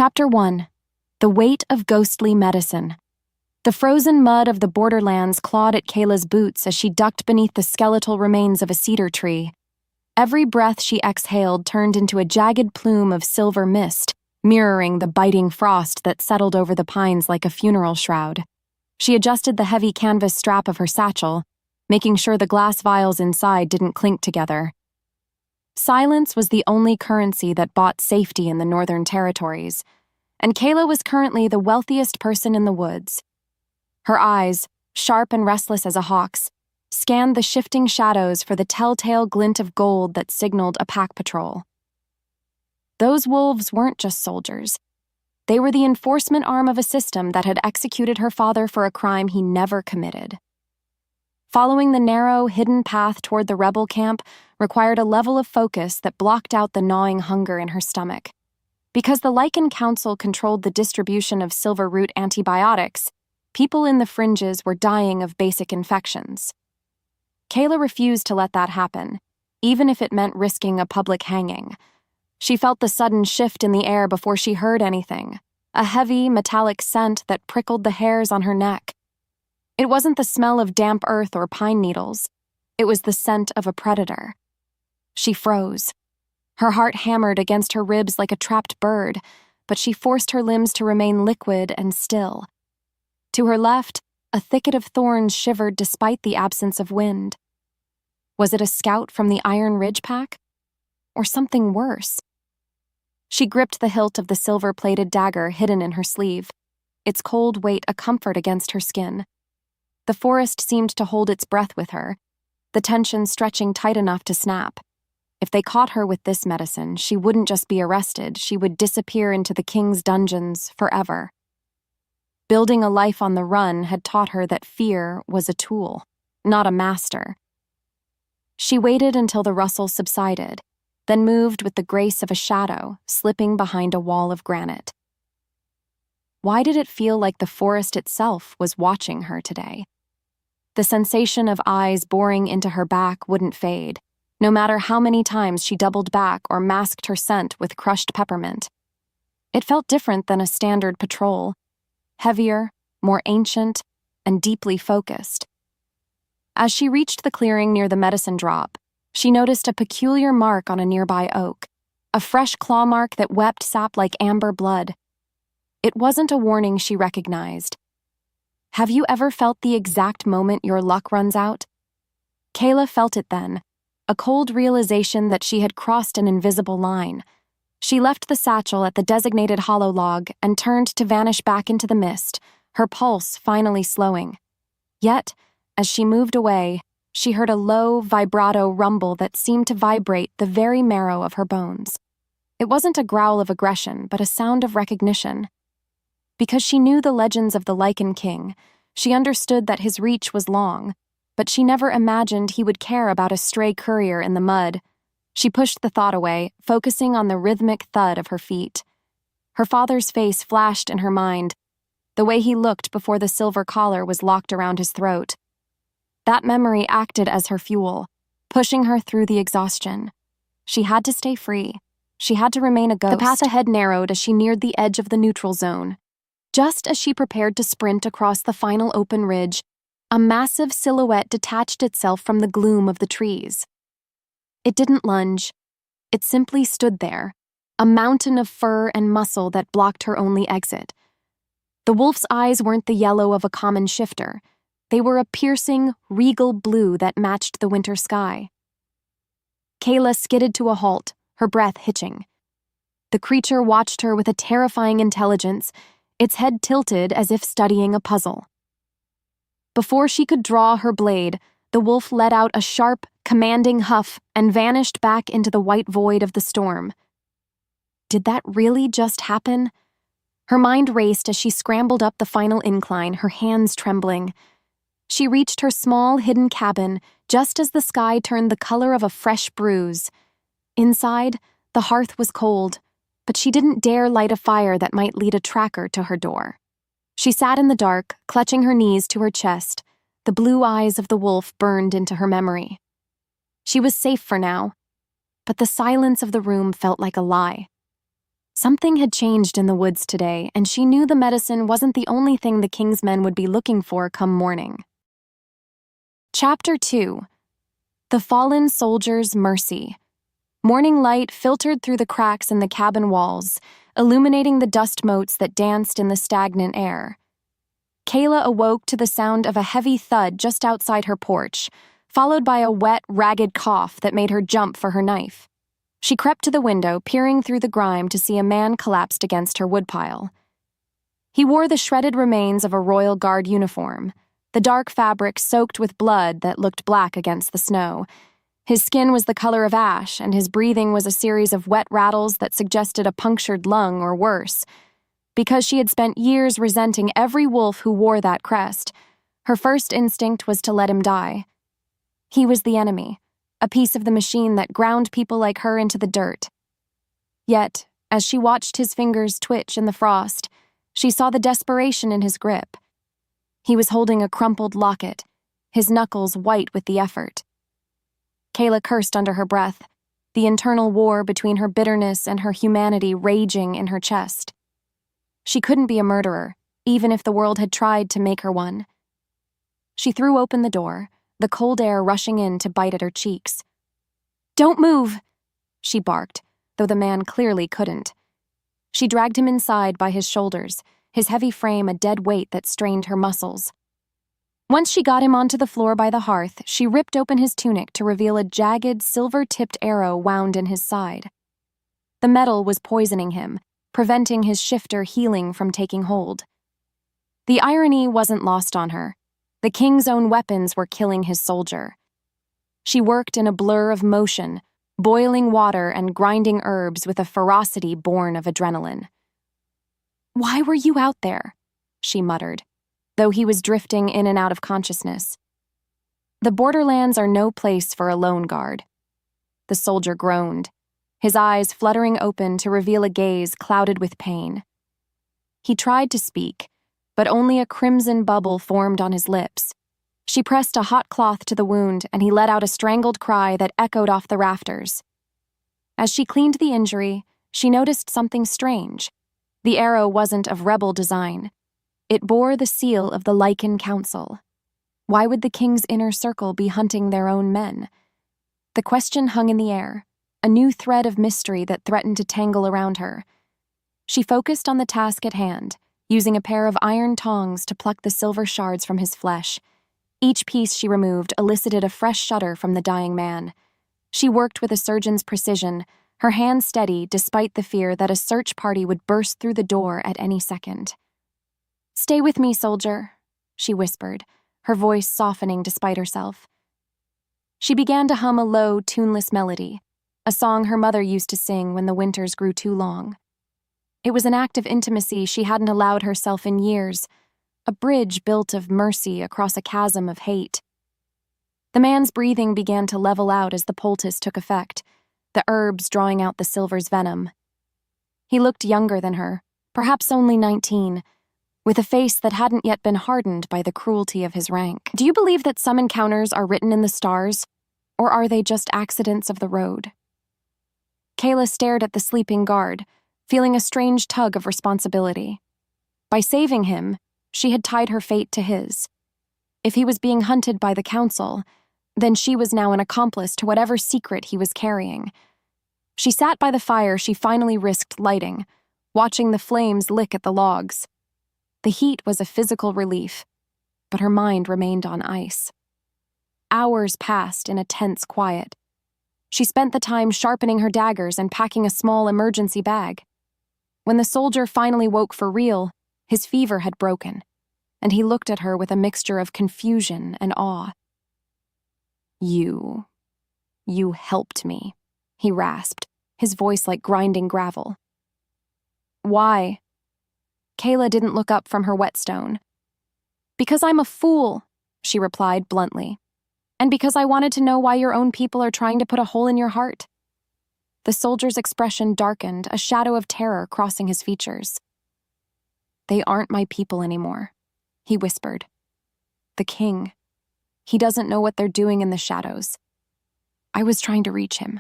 Chapter 1. The Weight of Ghostly Medicine. The frozen mud of the Borderlands clawed at Kaela's boots as she ducked beneath the skeletal remains of a cedar tree. Every breath she exhaled turned into a jagged plume of silver mist, mirroring the biting frost that settled over the pines like a funeral shroud. She adjusted the heavy canvas strap of her satchel, making sure the glass vials inside didn't clink together. Silence was the only currency that bought safety in the Northern Territories, and Kaela was currently the wealthiest person in the woods. Her eyes, sharp and restless as a hawk's, scanned the shifting shadows for the telltale glint of gold that signaled a pack patrol. Those wolves weren't just soldiers. They were the enforcement arm of a system that had executed her father for a crime he never committed. Following the narrow, hidden path toward the rebel camp required a level of focus that blocked out the gnawing hunger in her stomach. Because the Lycan Council controlled the distribution of silver root antibiotics, people in the fringes were dying of basic infections. Kaela refused to let that happen, even if it meant risking a public hanging. She felt the sudden shift in the air before she heard anything, a heavy, metallic scent that prickled the hairs on her neck. It wasn't the smell of damp earth or pine needles. It was the scent of a predator. She froze. Her heart hammered against her ribs like a trapped bird, but she forced her limbs to remain liquid and still. To her left, a thicket of thorns shivered despite the absence of wind. Was it a scout from the Iron Ridge pack? Or something worse? She gripped the hilt of the silver-plated dagger hidden in her sleeve, its cold weight a comfort against her skin. The forest seemed to hold its breath with her, the tension stretching tight enough to snap. If they caught her with this medicine, she wouldn't just be arrested, she would disappear into the king's dungeons forever. Building a life on the run had taught her that fear was a tool, not a master. She waited until the rustle subsided, then moved with the grace of a shadow, slipping behind a wall of granite. Why did it feel like the forest itself was watching her today? The sensation of eyes boring into her back wouldn't fade, no matter how many times she doubled back or masked her scent with crushed peppermint. It felt different than a standard patrol, heavier, more ancient, and deeply focused. As she reached the clearing near the medicine drop, she noticed a peculiar mark on a nearby oak, a fresh claw mark that wept sap like amber blood. It wasn't a warning she recognized. Have you ever felt the exact moment your luck runs out? Kaela felt it then, a cold realization that she had crossed an invisible line. She left the satchel at the designated hollow log and turned to vanish back into the mist, her pulse finally slowing. Yet, as she moved away, she heard a low, vibrato rumble that seemed to vibrate the very marrow of her bones. It wasn't a growl of aggression, but a sound of recognition. Because she knew the legends of the Lycan King, she understood that his reach was long, but she never imagined he would care about a stray courier in the mud. She pushed the thought away, focusing on the rhythmic thud of her feet. Her father's face flashed in her mind, the way he looked before the silver collar was locked around his throat. That memory acted as her fuel, pushing her through the exhaustion. She had to stay free. She had to remain a ghost. The path ahead narrowed as she neared the edge of the neutral zone. Just as she prepared to sprint across the final open ridge, a massive silhouette detached itself from the gloom of the trees. It didn't lunge. It simply stood there, a mountain of fur and muscle that blocked her only exit. The wolf's eyes weren't the yellow of a common shifter. They were a piercing, regal blue that matched the winter sky. Kaela skidded to a halt, her breath hitching. The creature watched her with a terrifying intelligence, its head tilted as if studying a puzzle. Before she could draw her blade, the wolf let out a sharp, commanding huff and vanished back into the white void of the storm. Did that really just happen? Her mind raced as she scrambled up the final incline, her hands trembling. She reached her small, hidden cabin just as the sky turned the color of a fresh bruise. Inside, the hearth was cold, but she didn't dare light a fire that might lead a tracker to her door. She sat in the dark, clutching her knees to her chest. The blue eyes of the wolf burned into her memory. She was safe for now, but the silence of the room felt like a lie. Something had changed in the woods today, and she knew the medicine wasn't the only thing the king's men would be looking for come morning. Chapter 2. The Fallen Soldier's Mercy. Morning light filtered through the cracks in the cabin walls, illuminating the dust motes that danced in the stagnant air. Kaela awoke to the sound of a heavy thud just outside her porch, followed by a wet, ragged cough that made her jump for her knife. She crept to the window, peering through the grime to see a man collapsed against her woodpile. He wore the shredded remains of a Royal Guard uniform, the dark fabric soaked with blood that looked black against the snow. His skin was the color of ash, and his breathing was a series of wet rattles that suggested a punctured lung or worse. Because she had spent years resenting every wolf who wore that crest, her first instinct was to let him die. He was the enemy, a piece of the machine that ground people like her into the dirt. Yet, as she watched his fingers twitch in the frost, she saw the desperation in his grip. He was holding a crumpled locket, his knuckles white with the effort. Kaela cursed under her breath, the internal war between her bitterness and her humanity raging in her chest. She couldn't be a murderer, even if the world had tried to make her one. She threw open the door, the cold air rushing in to bite at her cheeks. "Don't move," she barked, though the man clearly couldn't. She dragged him inside by his shoulders, his heavy frame a dead weight that strained her muscles. Once she got him onto the floor by the hearth, she ripped open his tunic to reveal a jagged, silver-tipped arrow wound in his side. The metal was poisoning him, preventing his shifter healing from taking hold. The irony wasn't lost on her. The king's own weapons were killing his soldier. She worked in a blur of motion, boiling water and grinding herbs with a ferocity born of adrenaline. "Why were you out there?" she muttered, though he was drifting in and out of consciousness. "The Borderlands are no place for a lone guard." The soldier groaned, his eyes fluttering open to reveal a gaze clouded with pain. He tried to speak, but only a crimson bubble formed on his lips. She pressed a hot cloth to the wound, and he let out a strangled cry that echoed off the rafters. As she cleaned the injury, she noticed something strange. The arrow wasn't of rebel design. It bore the seal of the Lycan Council. Why would the king's inner circle be hunting their own men? The question hung in the air, a new thread of mystery that threatened to tangle around her. She focused on the task at hand, using a pair of iron tongs to pluck the silver shards from his flesh. Each piece she removed elicited a fresh shudder from the dying man. She worked with a surgeon's precision, her hand steady despite the fear that a search party would burst through the door at any second. "Stay with me, soldier," she whispered, her voice softening despite herself. She began to hum a low, tuneless melody, a song her mother used to sing when the winters grew too long. It was an act of intimacy she hadn't allowed herself in years, a bridge built of mercy across a chasm of hate. The man's breathing began to level out as the poultice took effect, the herbs drawing out the silver's venom. He looked younger than her, perhaps only 19, with a face that hadn't yet been hardened by the cruelty of his rank. "Do you believe that some encounters are written in the stars, or are they just accidents of the road?" Kaela stared at the sleeping guard, feeling a strange tug of responsibility. By saving him, she had tied her fate to his. If he was being hunted by the council, then she was now an accomplice to whatever secret he was carrying. She sat by the fire she finally risked lighting, watching the flames lick at the logs. The heat was a physical relief, but her mind remained on ice. Hours passed in a tense quiet. She spent the time sharpening her daggers and packing a small emergency bag. When the soldier finally woke for real, his fever had broken, and he looked at her with a mixture of confusion and awe. You helped me," he rasped, his voice like grinding gravel. "Why?" Kaela didn't look up from her whetstone. "Because I'm a fool," she replied bluntly. "And because I wanted to know why your own people are trying to put a hole in your heart." The soldier's expression darkened, a shadow of terror crossing his features. "They aren't my people anymore," he whispered. "The king. He doesn't know what they're doing in the shadows. I was trying to reach him.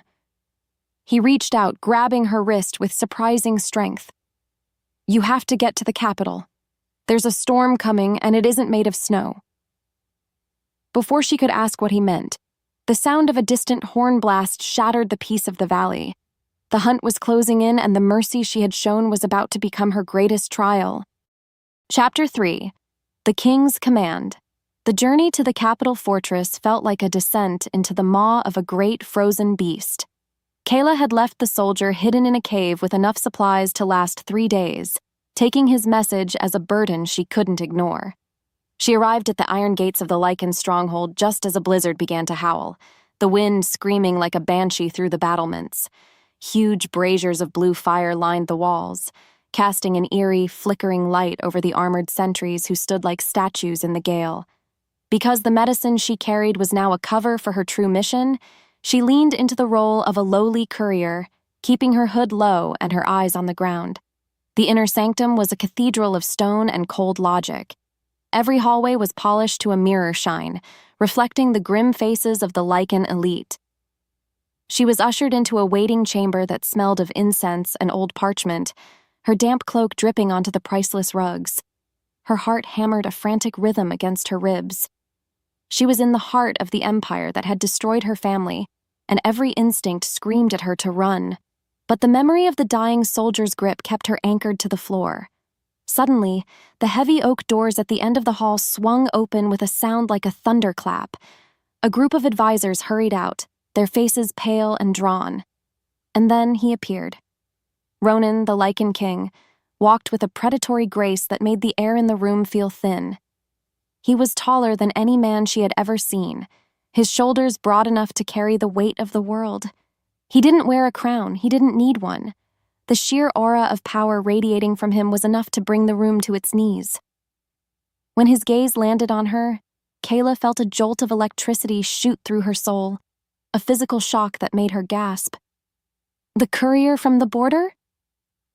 He reached out, grabbing her wrist with surprising strength. "You have to get to the capital. There's a storm coming, and it isn't made of snow." Before she could ask what he meant, the sound of a distant horn blast shattered the peace of the valley. The hunt was closing in, and the mercy she had shown was about to become her greatest trial. Chapter 3. The King's Command. The journey to the capital fortress felt like a descent into the maw of a great frozen beast. Kaela had left the soldier hidden in a cave with enough supplies to last 3 days, taking his message as a burden she couldn't ignore. She arrived at the iron gates of the Lycan stronghold just as a blizzard began to howl, the wind screaming like a banshee through the battlements. Huge braziers of blue fire lined the walls, casting an eerie, flickering light over the armored sentries who stood like statues in the gale. Because the medicine she carried was now a cover for her true mission, she leaned into the role of a lowly courier, keeping her hood low and her eyes on the ground. The inner sanctum was a cathedral of stone and cold logic. Every hallway was polished to a mirror shine, reflecting the grim faces of the Lycan elite. She was ushered into a waiting chamber that smelled of incense and old parchment, her damp cloak dripping onto the priceless rugs. Her heart hammered a frantic rhythm against her ribs. She was in the heart of the empire that had destroyed her family, and every instinct screamed at her to run. But the memory of the dying soldier's grip kept her anchored to the floor. Suddenly, the heavy oak doors at the end of the hall swung open with a sound like a thunderclap. A group of advisors hurried out, their faces pale and drawn. And then he appeared. Ronan, the Lycan king, walked with a predatory grace that made the air in the room feel thin. He was taller than any man she had ever seen, his shoulders broad enough to carry the weight of the world. He didn't wear a crown, he didn't need one. The sheer aura of power radiating from him was enough to bring the room to its knees. When his gaze landed on her, Kaela felt a jolt of electricity shoot through her soul, a physical shock that made her gasp. "The courier from the border?"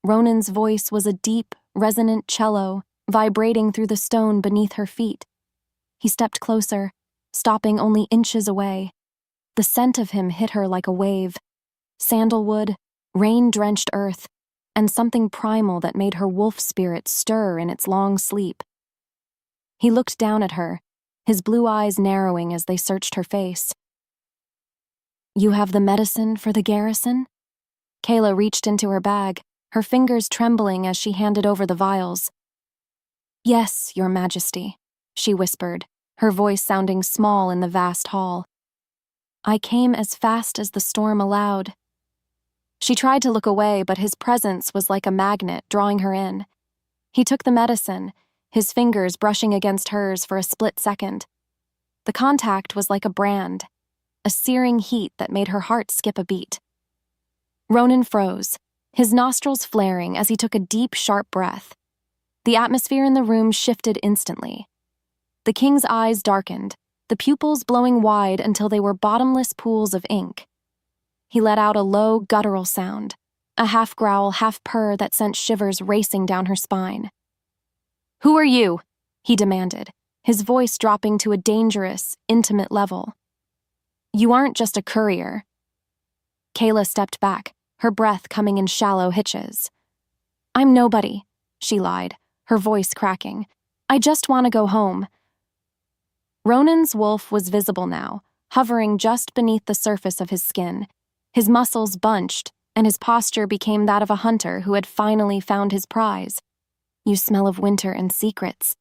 Ronan's voice was a deep, resonant cello, vibrating through the stone beneath her feet. He stepped closer, stopping only inches away. The scent of him hit her like a wave. Sandalwood, rain-drenched earth, and something primal that made her wolf spirit stir in its long sleep. He looked down at her, his blue eyes narrowing as they searched her face. "You have the medicine for the garrison?" Kaela reached into her bag, her fingers trembling as she handed over the vials. "Yes, Your Majesty," she whispered, her voice sounding small in the vast hall. "I came as fast as the storm allowed." She tried to look away, but his presence was like a magnet drawing her in. He took the medicine, his fingers brushing against hers for a split second. The contact was like a brand, a searing heat that made her heart skip a beat. Ronan froze, his nostrils flaring as he took a deep, sharp breath. The atmosphere in the room shifted instantly. The king's eyes darkened, the pupils blowing wide until they were bottomless pools of ink. He let out a low, guttural sound, a half-growl, half-purr that sent shivers racing down her spine. "Who are you?" he demanded, his voice dropping to a dangerous, intimate level. "You aren't just a courier." Kaela stepped back, her breath coming in shallow hitches. "I'm nobody," she lied, her voice cracking. "I just want to go home." Ronan's wolf was visible now, hovering just beneath the surface of his skin. His muscles bunched, and his posture became that of a hunter who had finally found his prize. "You smell of winter and secrets,"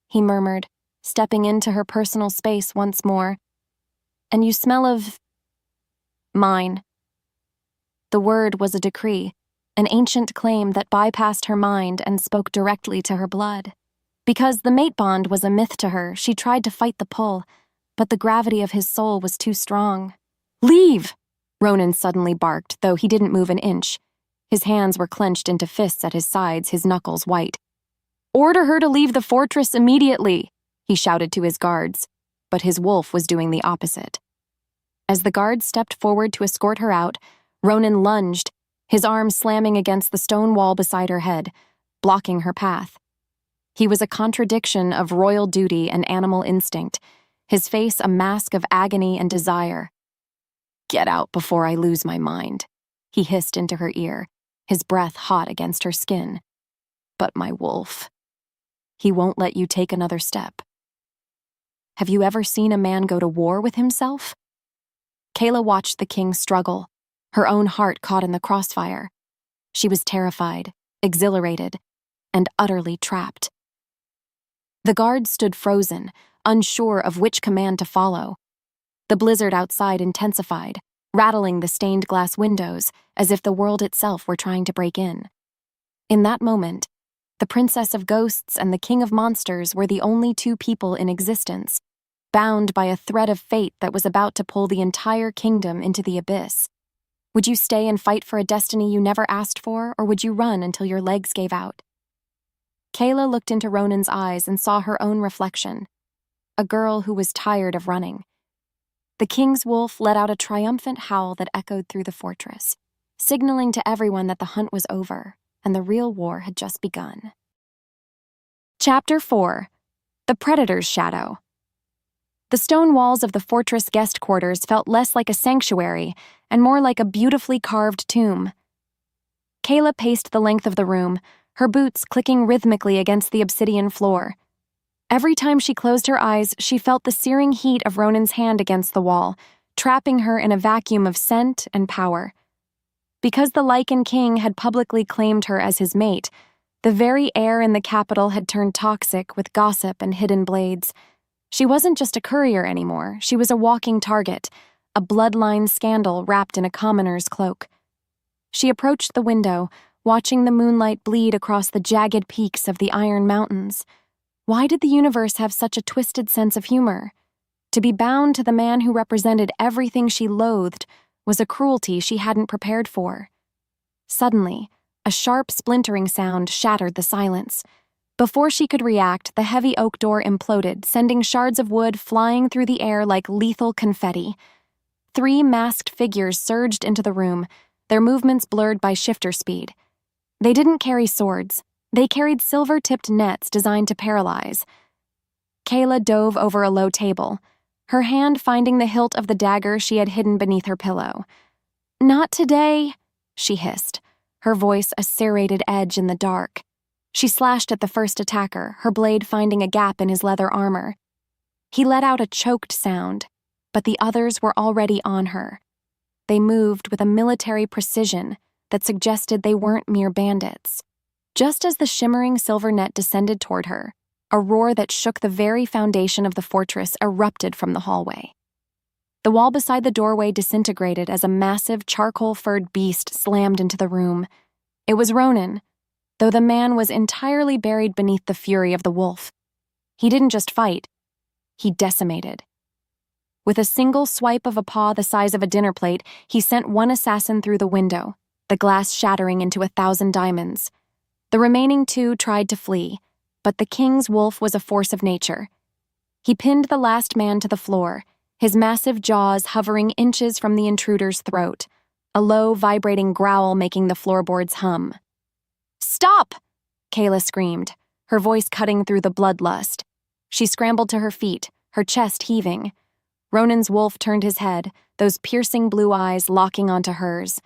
he murmured, stepping into her personal space once more. "And you smell of... mine." The word was a decree, an ancient claim that bypassed her mind and spoke directly to her blood. Because the mate bond was a myth to her, she tried to fight the pull, but the gravity of his soul was too strong. "Leave!" Ronan suddenly barked, though he didn't move an inch. His hands were clenched into fists at his sides, his knuckles white. "Order her to leave the fortress immediately," he shouted to his guards, but his wolf was doing the opposite. As the guards stepped forward to escort her out, Ronan lunged, his arm slamming against the stone wall beside her head, blocking her path. He was a contradiction of royal duty and animal instinct, his face a mask of agony and desire. "Get out before I lose my mind," he hissed into her ear, his breath hot against her skin. "But my wolf. He won't let you take another step." Have you ever seen a man go to war with himself? Kaela watched the king struggle, her own heart caught in the crossfire. She was terrified, exhilarated, and utterly trapped. The guards stood frozen, unsure of which command to follow. The blizzard outside intensified, rattling the stained glass windows as if the world itself were trying to break in. In that moment, the Princess of Ghosts and the King of Monsters were the only two people in existence, bound by a thread of fate that was about to pull the entire kingdom into the abyss. Would you stay and fight for a destiny you never asked for, or would you run until your legs gave out? Kaela looked into Ronan's eyes and saw her own reflection, a girl who was tired of running. The king's wolf let out a triumphant howl that echoed through the fortress, signaling to everyone that the hunt was over and the real war had just begun. Chapter 4. The Predator's Shadow. The stone walls of the fortress guest quarters felt less like a sanctuary and more like a beautifully carved tomb. Kaela paced the length of the room, her boots clicking rhythmically against the obsidian floor. Every time she closed her eyes, she felt the searing heat of Ronan's hand against the wall, trapping her in a vacuum of scent and power. Because the Lycan king had publicly claimed her as his mate, the very air in the capital had turned toxic with gossip and hidden blades. She wasn't just a courier anymore, she was a walking target, a bloodline scandal wrapped in a commoner's cloak. She approached the window, watching the moonlight bleed across the jagged peaks of the Iron Mountains. Why did the universe have such a twisted sense of humor? To be bound to the man who represented everything she loathed was a cruelty she hadn't prepared for. Suddenly, a sharp splintering sound shattered the silence. Before she could react, the heavy oak door imploded, sending shards of wood flying through the air like lethal confetti. 3 masked figures surged into the room, their movements blurred by shifter speed. They didn't carry swords. They carried silver-tipped nets designed to paralyze. Kaela dove over a low table, her hand finding the hilt of the dagger she had hidden beneath her pillow. "Not today," she hissed, her voice a serrated edge in the dark. She slashed at the first attacker, her blade finding a gap in his leather armor. He let out a choked sound, but the others were already on her. They moved with a military precision that suggested they weren't mere bandits. Just as the shimmering silver net descended toward her, a roar that shook the very foundation of the fortress erupted from the hallway. The wall beside the doorway disintegrated as a massive charcoal-furred beast slammed into the room. It was Ronan, though the man was entirely buried beneath the fury of the wolf. He didn't just fight, he decimated. With a single swipe of a paw the size of a dinner plate, he sent one assassin through the window, the glass shattering into 1,000 diamonds. The remaining 2 tried to flee, but the king's wolf was a force of nature. He pinned the last man to the floor, his massive jaws hovering inches from the intruder's throat, a low, vibrating growl making the floorboards hum. "Stop!" Kaela screamed, her voice cutting through the bloodlust. She scrambled to her feet, her chest heaving. Ronan's wolf turned his head, those piercing blue eyes locking onto hers.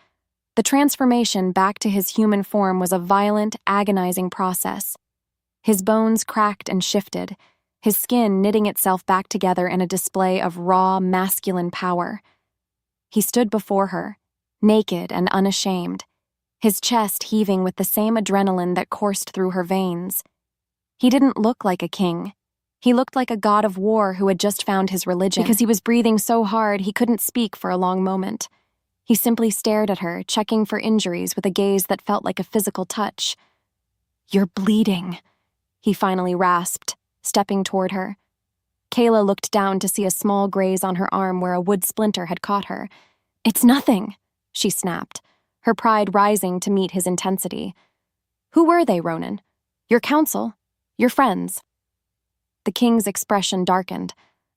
The transformation back to his human form was a violent, agonizing process. His bones cracked and shifted, his skin knitting itself back together in a display of raw, masculine power. He stood before her, naked and unashamed, his chest heaving with the same adrenaline that coursed through her veins. He didn't look like a king. He looked like a god of war who had just found his religion. Because he was breathing so hard, he couldn't speak for a long moment. He simply stared at her, checking for injuries with a gaze that felt like a physical touch. "You're bleeding," he finally rasped, stepping toward her. Kaela looked down to see a small graze on her arm where a wood splinter had caught her. "It's nothing," she snapped, her pride rising to meet his intensity. "Who were they, Ronan? Your council? Your friends?" The king's expression darkened,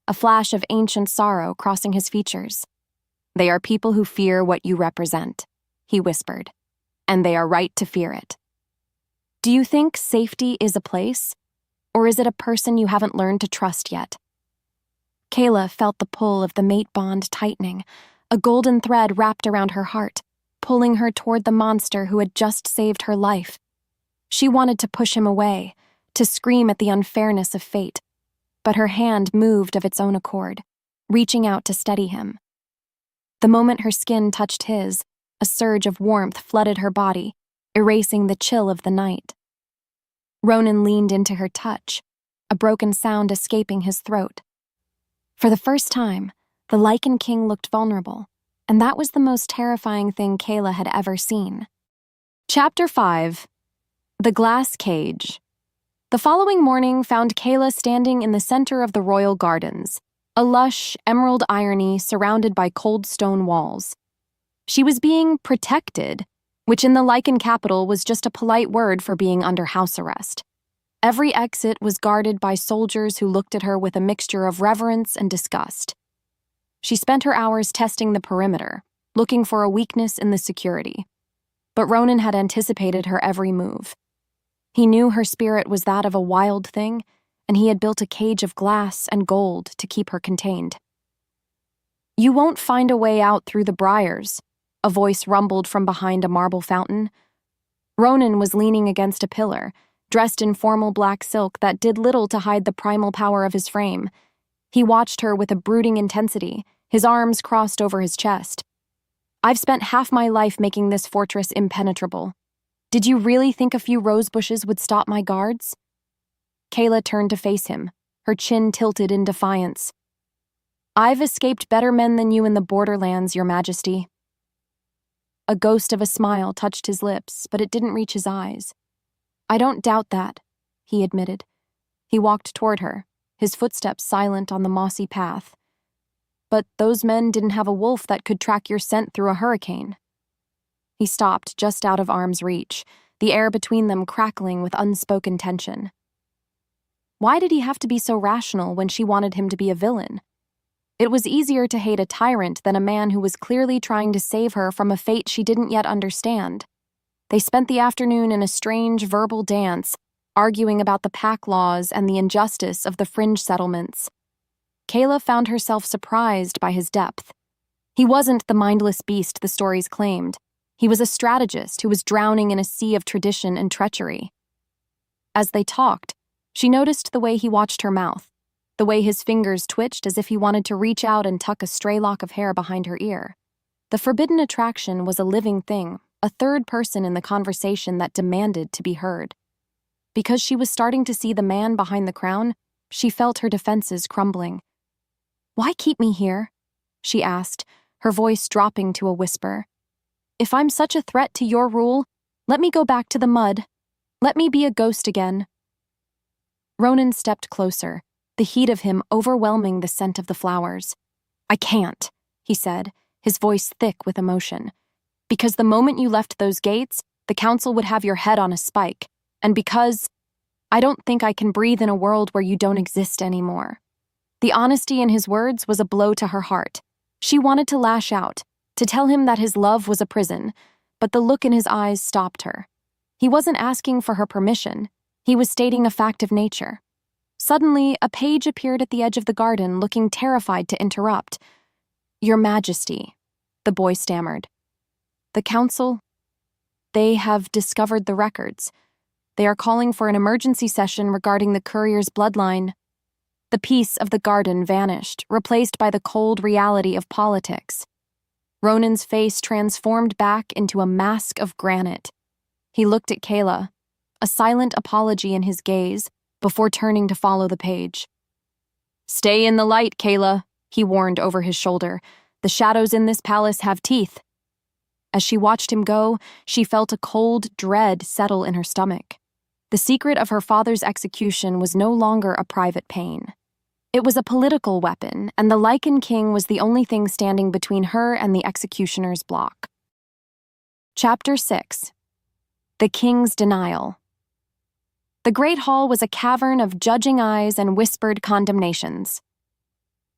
a flash of ancient sorrow crossing his features. "They are people who fear what you represent," he whispered, "and they are right to fear it. Do you think safety is a place, or is it a person you haven't learned to trust yet?" Kaela felt the pull of the mate bond tightening, a golden thread wrapped around her heart, pulling her toward the monster who had just saved her life. She wanted to push him away, to scream at the unfairness of fate, but her hand moved of its own accord, reaching out to steady him. The moment her skin touched his, a surge of warmth flooded her body, erasing the chill of the night. Ronan leaned into her touch, a broken sound escaping his throat. For the first time, the Lycan King looked vulnerable, and that was the most terrifying thing Kaela had ever seen. Chapter 5. The Glass Cage. The following morning found Kaela standing in the center of the royal gardens, a lush, emerald irony surrounded by cold stone walls. She was being protected, which in the Lycan capital was just a polite word for being under house arrest. Every exit was guarded by soldiers who looked at her with a mixture of reverence and disgust. She spent her hours testing the perimeter, looking for a weakness in the security. But Ronan had anticipated her every move. He knew her spirit was that of a wild thing, and he had built a cage of glass and gold to keep her contained. "You won't find a way out through the briars," a voice rumbled from behind a marble fountain. Ronan was leaning against a pillar, dressed in formal black silk that did little to hide the primal power of his frame. He watched her with a brooding intensity, his arms crossed over his chest. "I've spent half my life making this fortress impenetrable. Did you really think a few rose bushes would stop my guards?" Kaela turned to face him, her chin tilted in defiance. "I've escaped better men than you in the Borderlands, Your Majesty." A ghost of a smile touched his lips, but it didn't reach his eyes. "I don't doubt that," he admitted. He walked toward her, his footsteps silent on the mossy path. "But those men didn't have a wolf that could track your scent through a hurricane." He stopped just out of arm's reach, the air between them crackling with unspoken tension. Why did he have to be so rational when she wanted him to be a villain? It was easier to hate a tyrant than a man who was clearly trying to save her from a fate she didn't yet understand. They spent the afternoon in a strange verbal dance, arguing about the pact laws and the injustice of the fringe settlements. Kaela found herself surprised by his depth. He wasn't the mindless beast the stories claimed. He was a strategist who was drowning in a sea of tradition and treachery. As they talked, she noticed the way he watched her mouth, the way his fingers twitched as if he wanted to reach out and tuck a stray lock of hair behind her ear. The forbidden attraction was a living thing, a third person in the conversation that demanded to be heard. Because she was starting to see the man behind the crown, she felt her defenses crumbling. "Why keep me here?" she asked, her voice dropping to a whisper. "If I'm such a threat to your rule, let me go back to the mud. Let me be a ghost again." Ronan stepped closer, the heat of him overwhelming the scent of the flowers. "I can't," he said, his voice thick with emotion. "Because the moment you left those gates, the council would have your head on a spike. And because I don't think I can breathe in a world where you don't exist anymore." The honesty in his words was a blow to her heart. She wanted to lash out, to tell him that his love was a prison, but the look in his eyes stopped her. He wasn't asking for her permission. He was stating a fact of nature. Suddenly, a page appeared at the edge of the garden, looking terrified to interrupt. "Your Majesty," the boy stammered. "The council, they have discovered the records. They are calling for an emergency session regarding the courier's bloodline." The peace of the garden vanished, replaced by the cold reality of politics. Ronan's face transformed back into a mask of granite. He looked at Kaela, a silent apology in his gaze, before turning to follow the page. "Stay in the light, Kaela," he warned over his shoulder. "The shadows in this palace have teeth." As she watched him go, she felt a cold dread settle in her stomach. The secret of her father's execution was no longer a private pain. It was a political weapon, and the Lycan King was the only thing standing between her and the executioner's block. Chapter 6. The King's Denial. The Great Hall was a cavern of judging eyes and whispered condemnations.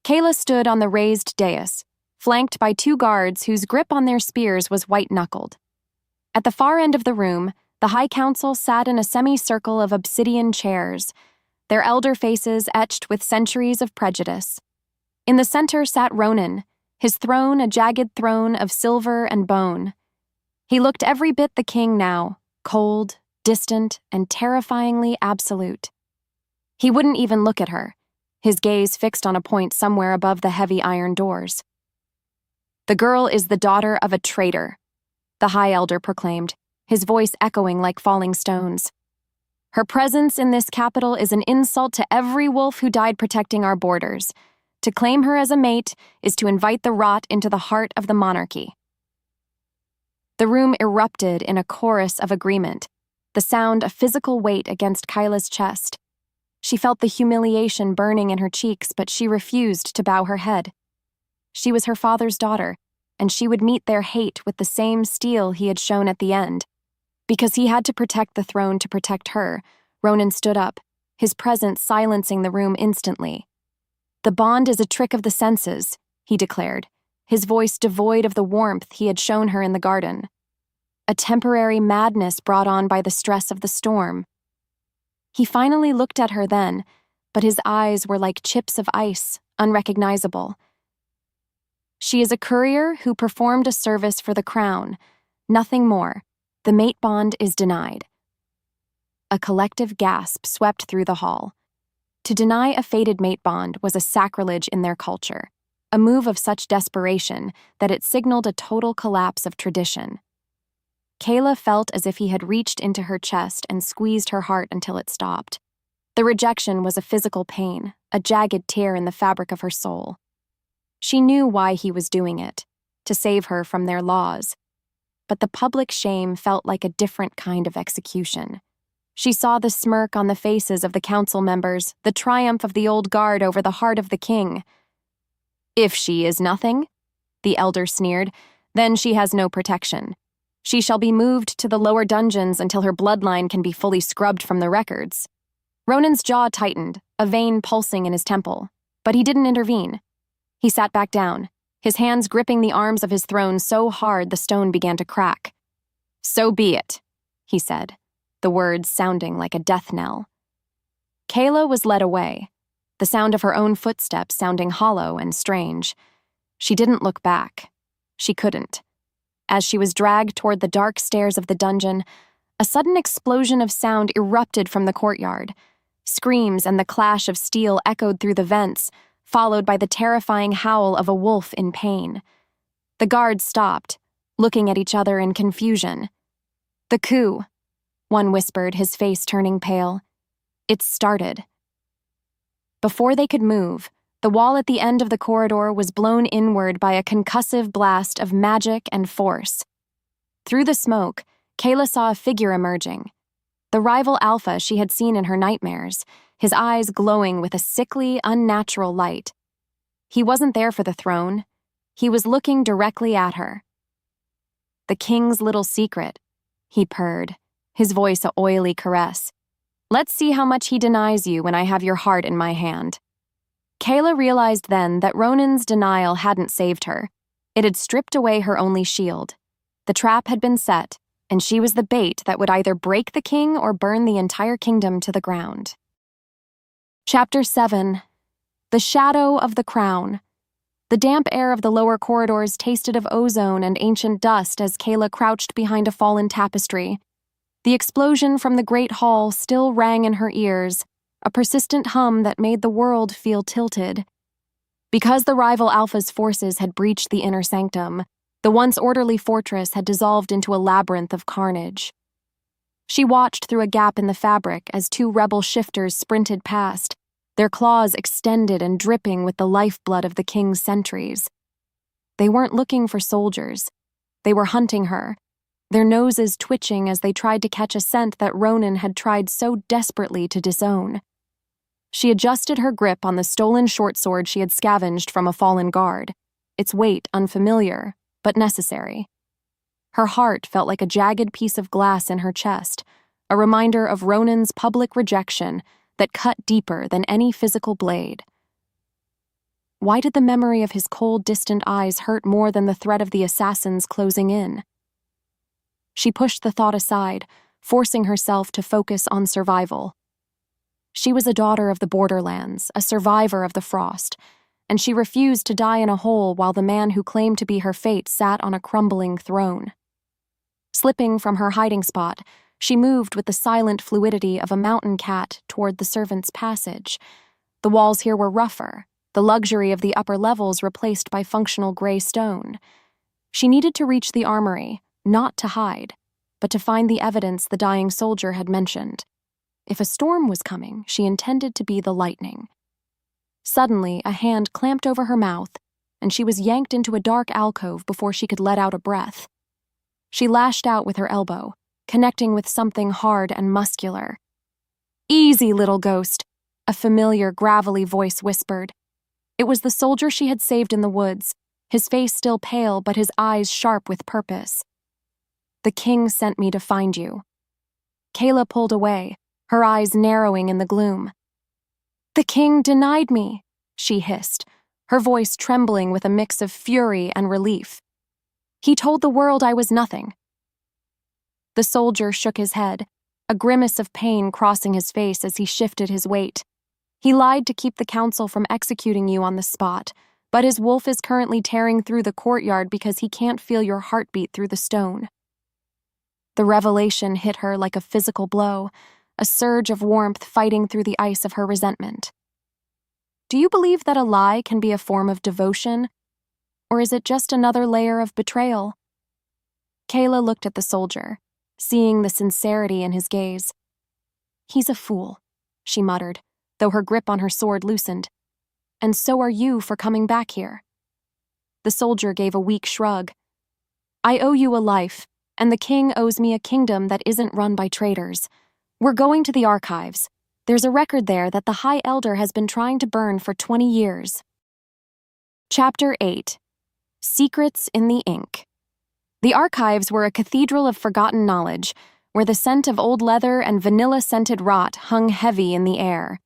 Kaela stood on the raised dais, flanked by two guards whose grip on their spears was white-knuckled. At the far end of the room, the High Council sat in a semicircle of obsidian chairs, their elder faces etched with centuries of prejudice. In the center sat Ronan, his throne a jagged throne of silver and bone. He looked every bit the king now, cold, distant, and terrifyingly absolute. He wouldn't even look at her, his gaze fixed on a point somewhere above the heavy iron doors. "The girl is the daughter of a traitor," the High Elder proclaimed, his voice echoing like falling stones. "Her presence in this capital is an insult to every wolf who died protecting our borders. To claim her as a mate is to invite the rot into the heart of the monarchy." The room erupted in a chorus of agreement, the sound a physical weight against Kaela's chest. She felt the humiliation burning in her cheeks, but she refused to bow her head. She was her father's daughter, and she would meet their hate with the same steel he had shown at the end. Because he had to protect the throne to protect her, Ronan stood up, his presence silencing the room instantly. "The bond is a trick of the senses," he declared, his voice devoid of the warmth he had shown her in the garden. "A temporary madness brought on by the stress of the storm." He finally looked at her then, but his eyes were like chips of ice, unrecognizable. "She is a courier who performed a service for the crown. Nothing more. The mate bond is denied." A collective gasp swept through the hall. To deny a fated mate bond was a sacrilege in their culture, a move of such desperation that it signaled a total collapse of tradition. Kaela felt as if he had reached into her chest and squeezed her heart until it stopped. The rejection was a physical pain, a jagged tear in the fabric of her soul. She knew why he was doing it, to save her from their laws. But the public shame felt like a different kind of execution. She saw the smirk on the faces of the council members, the triumph of the old guard over the heart of the king. "If she is nothing," the elder sneered, "then she has no protection. She shall be moved to the lower dungeons until her bloodline can be fully scrubbed from the records." Ronan's jaw tightened, a vein pulsing in his temple, but he didn't intervene. He sat back down, his hands gripping the arms of his throne so hard the stone began to crack. "So be it," he said, the words sounding like a death knell. Kaela was led away, the sound of her own footsteps sounding hollow and strange. She didn't look back. She couldn't. As she was dragged toward the dark stairs of the dungeon, a sudden explosion of sound erupted from the courtyard. Screams and the clash of steel echoed through the vents, followed by the terrifying howl of a wolf in pain. The guards stopped, looking at each other in confusion. "The coup," one whispered, his face turning pale. "It's started." Before they could move, the wall at the end of the corridor was blown inward by a concussive blast of magic and force. Through the smoke, Kaela saw a figure emerging. The rival alpha she had seen in her nightmares, his eyes glowing with a sickly, unnatural light. He wasn't there for the throne. He was looking directly at her. "The king's little secret," he purred, his voice a oily caress. "Let's see how much he denies you when I have your heart in my hand." Kaela realized then that Ronan's denial hadn't saved her. It had stripped away her only shield. The trap had been set, and she was the bait that would either break the king or burn the entire kingdom to the ground. Chapter 7. The Shadow of the Crown. The damp air of the lower corridors tasted of ozone and ancient dust as Kaela crouched behind a fallen tapestry. The explosion from the great hall still rang in her ears, a persistent hum that made the world feel tilted. Because the rival Alpha's forces had breached the inner sanctum, the once orderly fortress had dissolved into a labyrinth of carnage. She watched through a gap in the fabric as two rebel shifters sprinted past, their claws extended and dripping with the lifeblood of the king's centuries. They weren't looking for soldiers. They were hunting her, their noses twitching as they tried to catch a scent that Ronan had tried so desperately to disown. She adjusted her grip on the stolen short sword she had scavenged from a fallen guard, its weight unfamiliar, but necessary. Her heart felt like a jagged piece of glass in her chest, a reminder of Ronan's public rejection that cut deeper than any physical blade. Why did the memory of his cold, distant eyes hurt more than the threat of the assassins closing in? She pushed the thought aside, forcing herself to focus on survival. She was a daughter of the Borderlands, a survivor of the frost, and she refused to die in a hole while the man who claimed to be her fate sat on a crumbling throne. Slipping from her hiding spot, she moved with the silent fluidity of a mountain cat toward the servants' passage. The walls here were rougher, the luxury of the upper levels replaced by functional gray stone. She needed to reach the armory, not to hide, but to find the evidence the dying soldier had mentioned. If a storm was coming, she intended to be the lightning. Suddenly, a hand clamped over her mouth, and she was yanked into a dark alcove before she could let out a breath. She lashed out with her elbow, connecting with something hard and muscular. "Easy, little ghost," a familiar, gravelly voice whispered. It was the soldier she had saved in the woods, his face still pale but his eyes sharp with purpose. "The king sent me to find you." Kaela pulled away, her eyes narrowing in the gloom. "The king denied me," she hissed, her voice trembling with a mix of fury and relief. "He told the world I was nothing." The soldier shook his head, a grimace of pain crossing his face as he shifted his weight. "He lied to keep the council from executing you on the spot, but his wolf is currently tearing through the courtyard because he can't feel your heartbeat through the stone." The revelation hit her like a physical blow, a surge of warmth fighting through the ice of her resentment. Do you believe that a lie can be a form of devotion, or is it just another layer of betrayal? Kaela looked at the soldier, seeing the sincerity in his gaze. "He's a fool," she muttered, though her grip on her sword loosened. "And so are you for coming back here." The soldier gave a weak shrug. "I owe you a life, and the king owes me a kingdom that isn't run by traitors. We're going to the archives. There's a record there that the High Elder has been trying to burn for 20 years. Chapter 8. Secrets in the Ink. The archives were a cathedral of forgotten knowledge, where the scent of old leather and vanilla-scented rot hung heavy in the air.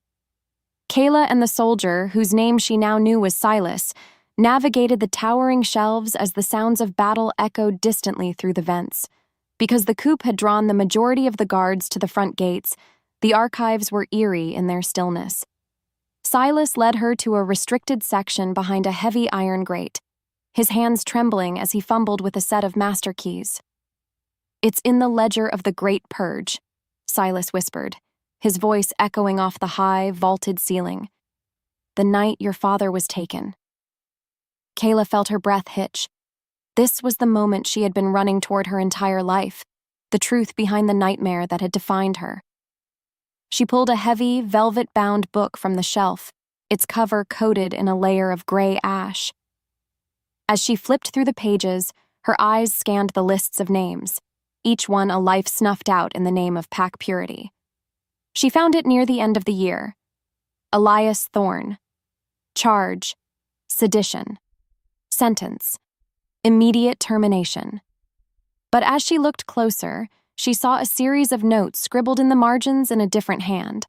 Kaela and the soldier, whose name she now knew was Silas, navigated the towering shelves as the sounds of battle echoed distantly through the vents. Because the coup had drawn the majority of the guards to the front gates, the archives were eerie in their stillness. Silas led her to a restricted section behind a heavy iron grate, his hands trembling as he fumbled with a set of master keys. "It's in the ledger of the Great Purge," Silas whispered, his voice echoing off the high, vaulted ceiling. "The night your father was taken." Kaela felt her breath hitch. This was the moment she had been running toward her entire life, the truth behind the nightmare that had defined her. She pulled a heavy, velvet-bound book from the shelf, its cover coated in a layer of gray ash. As she flipped through the pages, her eyes scanned the lists of names, each one a life snuffed out in the name of pack purity. She found it near the end of the year. Elias Thorne. Charge. Sedition. Sentence. Immediate termination. But as she looked closer, she saw a series of notes scribbled in the margins in a different hand.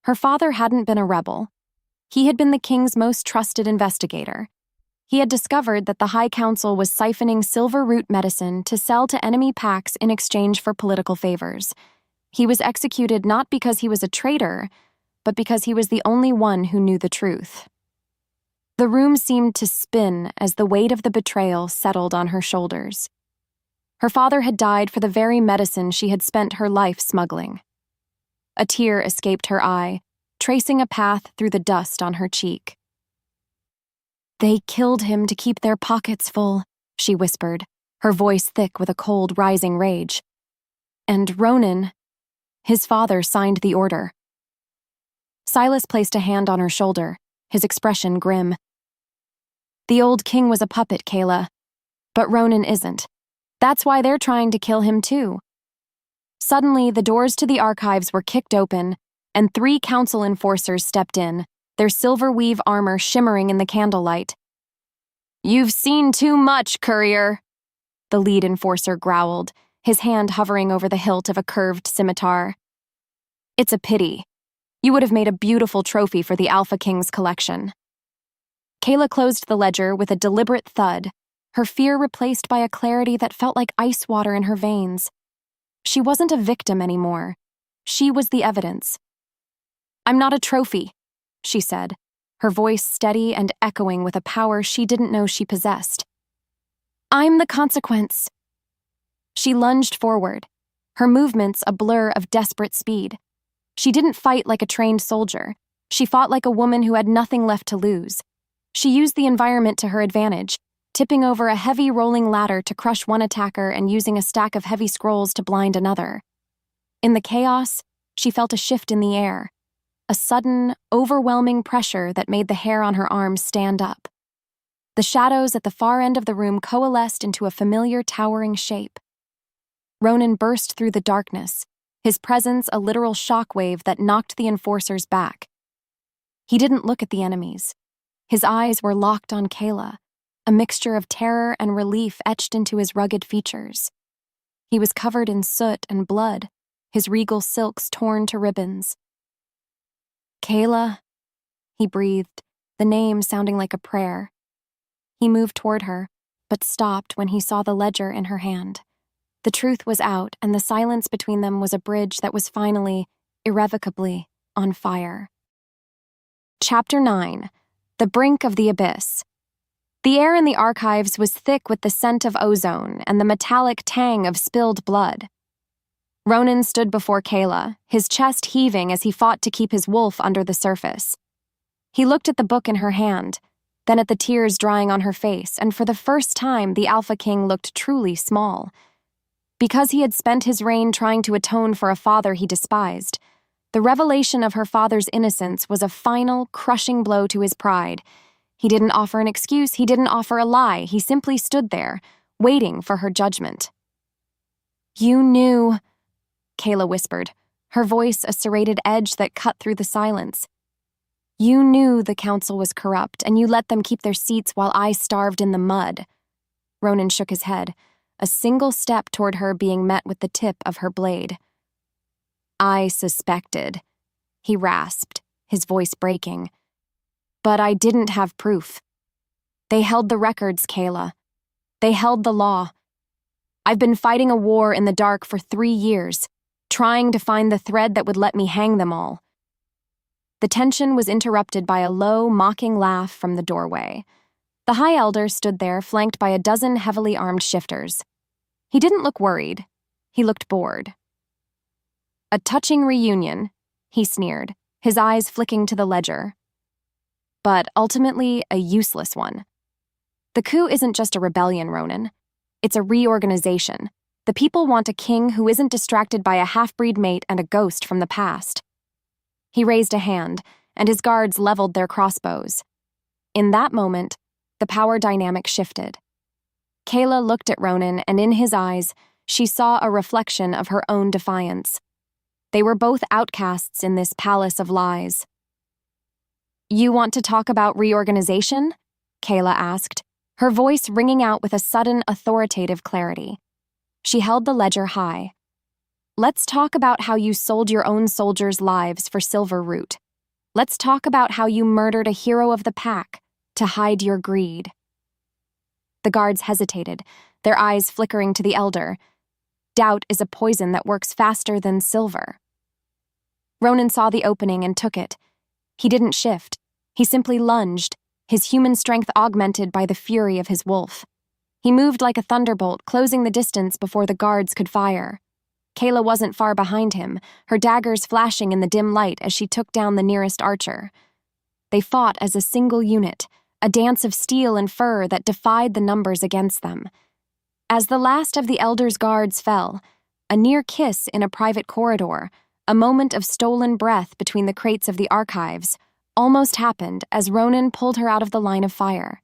Her father hadn't been a rebel. He had been the king's most trusted investigator. He had discovered that the High Council was siphoning silver root medicine to sell to enemy pacts in exchange for political favors. He was executed not because he was a traitor, but because he was the only one who knew the truth. The room seemed to spin as the weight of the betrayal settled on her shoulders. Her father had died for the very medicine she had spent her life smuggling. A tear escaped her eye, tracing a path through the dust on her cheek. "They killed him to keep their pockets full," she whispered, her voice thick with a cold, rising rage. "And Ronan, his father signed the order." Silas placed a hand on her shoulder, his expression grim. "The old king was a puppet, Kaela, but Ronan isn't. That's why they're trying to kill him too." Suddenly, the doors to the archives were kicked open, and 3 council enforcers stepped in, their silver weave armor shimmering in the candlelight. "You've seen too much, courier," the lead enforcer growled, his hand hovering over the hilt of a curved scimitar. "It's a pity. You would have made a beautiful trophy for the Alpha King's collection." Kaela closed the ledger with a deliberate thud, her fear replaced by a clarity that felt like ice water in her veins. She wasn't a victim anymore. She was the evidence. "I'm not a trophy," she said, her voice steady and echoing with a power she didn't know she possessed. "I'm the consequence." She lunged forward, her movements a blur of desperate speed. She didn't fight like a trained soldier. She fought like a woman who had nothing left to lose. She used the environment to her advantage, tipping over a heavy rolling ladder to crush one attacker and using a stack of heavy scrolls to blind another. In the chaos, she felt a shift in the air, a sudden, overwhelming pressure that made the hair on her arms stand up. The shadows at the far end of the room coalesced into a familiar towering shape. Ronan burst through the darkness, his presence a literal shockwave that knocked the enforcers back. He didn't look at the enemies. His eyes were locked on Kaela, a mixture of terror and relief etched into his rugged features. He was covered in soot and blood, his regal silks torn to ribbons. "Kaela," he breathed, the name sounding like a prayer. He moved toward her, but stopped when he saw the ledger in her hand. The truth was out, and the silence between them was a bridge that was finally, irrevocably, on fire. Chapter 9. The Brink of the Abyss. The air in the archives was thick with the scent of ozone and the metallic tang of spilled blood. Ronan stood before Kaela, his chest heaving as he fought to keep his wolf under the surface. He looked at the book in her hand, then at the tears drying on her face, and for the first time the Alpha King looked truly small. Because he had spent his reign trying to atone for a father he despised, the revelation of her father's innocence was a final, crushing blow to his pride. He didn't offer an excuse, he didn't offer a lie, he simply stood there, waiting for her judgment. "You knew," Kaela whispered, her voice a serrated edge that cut through the silence. "You knew the council was corrupt, and you let them keep their seats while I starved in the mud." Ronan shook his head, a single step toward her being met with the tip of her blade. "I suspected," he rasped, his voice breaking. "But I didn't have proof. They held the records, Kaela. They held the law. I've been fighting a war in the dark for 3 years, trying to find the thread that would let me hang them all." The tension was interrupted by a low, mocking laugh from the doorway. The High Elder stood there, flanked by a dozen heavily armed shifters. He didn't look worried. He looked bored. "A touching reunion," he sneered, his eyes flicking to the ledger. "But ultimately, a useless one. The coup isn't just a rebellion, Ronan. It's a reorganization. The people want a king who isn't distracted by a half-breed mate and a ghost from the past." He raised a hand, and his guards leveled their crossbows. In that moment, the power dynamic shifted. Kaela looked at Ronan, and in his eyes, she saw a reflection of her own defiance. They were both outcasts in this palace of lies. "You want to talk about reorganization?" Kaela asked, her voice ringing out with a sudden authoritative clarity. She held the ledger high. "Let's talk about how you sold your own soldiers' lives for silver root. Let's talk about how you murdered a hero of the pack to hide your greed." The guards hesitated, their eyes flickering to the elder. Doubt is a poison that works faster than silver. Ronan saw the opening and took it. He didn't shift. He simply lunged, his human strength augmented by the fury of his wolf. He moved like a thunderbolt, closing the distance before the guards could fire. Kaela wasn't far behind him, her daggers flashing in the dim light as she took down the nearest archer. They fought as a single unit, a dance of steel and fur that defied the numbers against them. As the last of the Elder's guards fell, a near kiss in a private corridor, a moment of stolen breath between the crates of the archives, almost happened as Ronan pulled her out of the line of fire.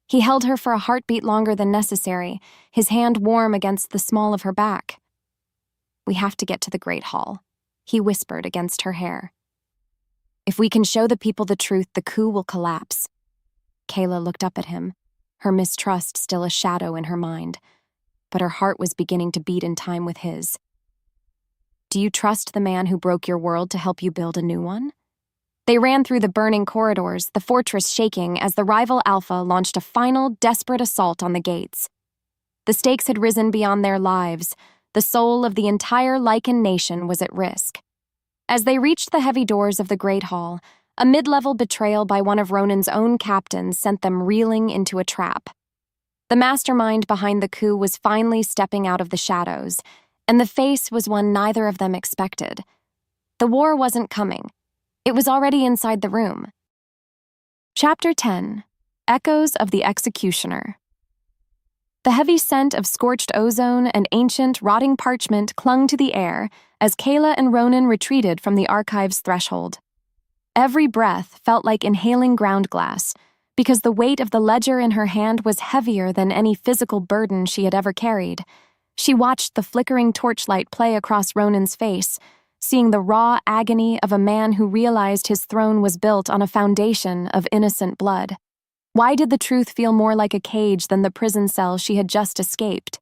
He held her for a heartbeat longer than necessary, his hand warm against the small of her back. "We have to get to the Great Hall," he whispered against her hair. "If we can show the people the truth, the coup will collapse." Kaela looked up at him, her mistrust still a shadow in her mind, but her heart was beginning to beat in time with his. "Do you trust the man who broke your world to help you build a new one?" They ran through the burning corridors, the fortress shaking as the rival Alpha launched a final, desperate assault on the gates. The stakes had risen beyond their lives. The soul of the entire Lycan nation was at risk. As they reached the heavy doors of the Great Hall, a mid-level betrayal by one of Ronan's own captains sent them reeling into a trap. The mastermind behind the coup was finally stepping out of the shadows, and the face was one neither of them expected. The war wasn't coming. It was already inside the room. Chapter 10: Echoes of the Executioner. The heavy scent of scorched ozone and ancient, rotting parchment clung to the air as Kaela and Ronan retreated from the archive's threshold. Every breath felt like inhaling ground glass, because the weight of the ledger in her hand was heavier than any physical burden she had ever carried. She watched the flickering torchlight play across Ronan's face, seeing the raw agony of a man who realized his throne was built on a foundation of innocent blood. Why did the truth feel more like a cage than the prison cell she had just escaped?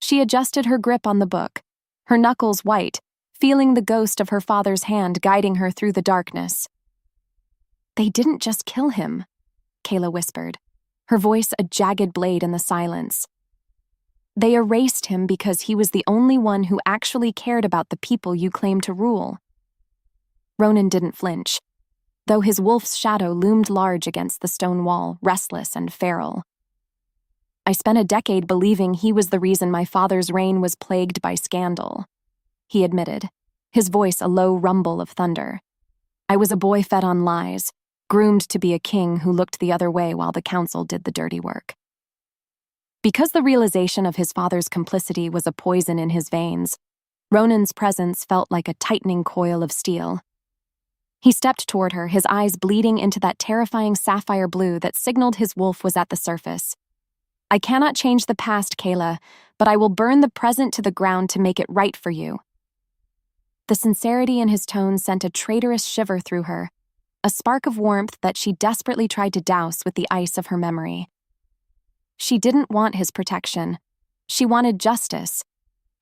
She adjusted her grip on the book, her knuckles white, feeling the ghost of her father's hand guiding her through the darkness. "They didn't just kill him," Kaela whispered, her voice a jagged blade in the silence. "They erased him because he was the only one who actually cared about the people you claim to rule." Ronan didn't flinch, though his wolf's shadow loomed large against the stone wall, restless and feral. "I spent a decade believing he was the reason my father's reign was plagued by scandal," he admitted, his voice a low rumble of thunder. "I was a boy fed on lies, groomed to be a king who looked the other way while the council did the dirty work." Because the realization of his father's complicity was a poison in his veins, Ronan's presence felt like a tightening coil of steel. He stepped toward her, his eyes bleeding into that terrifying sapphire blue that signaled his wolf was at the surface. "I cannot change the past, Kaela, but I will burn the present to the ground to make it right for you." The sincerity in his tone sent a traitorous shiver through her, a spark of warmth that she desperately tried to douse with the ice of her memory. She didn't want his protection. She wanted justice,